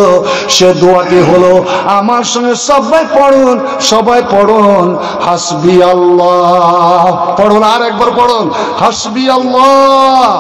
সে দোয়াটি হলো, আমার সঙ্গে সবাই পড়ুন হাসবি আল্লাহ, পড়ুন, আর একবার পড়ুন হাসবি আল্লাহ।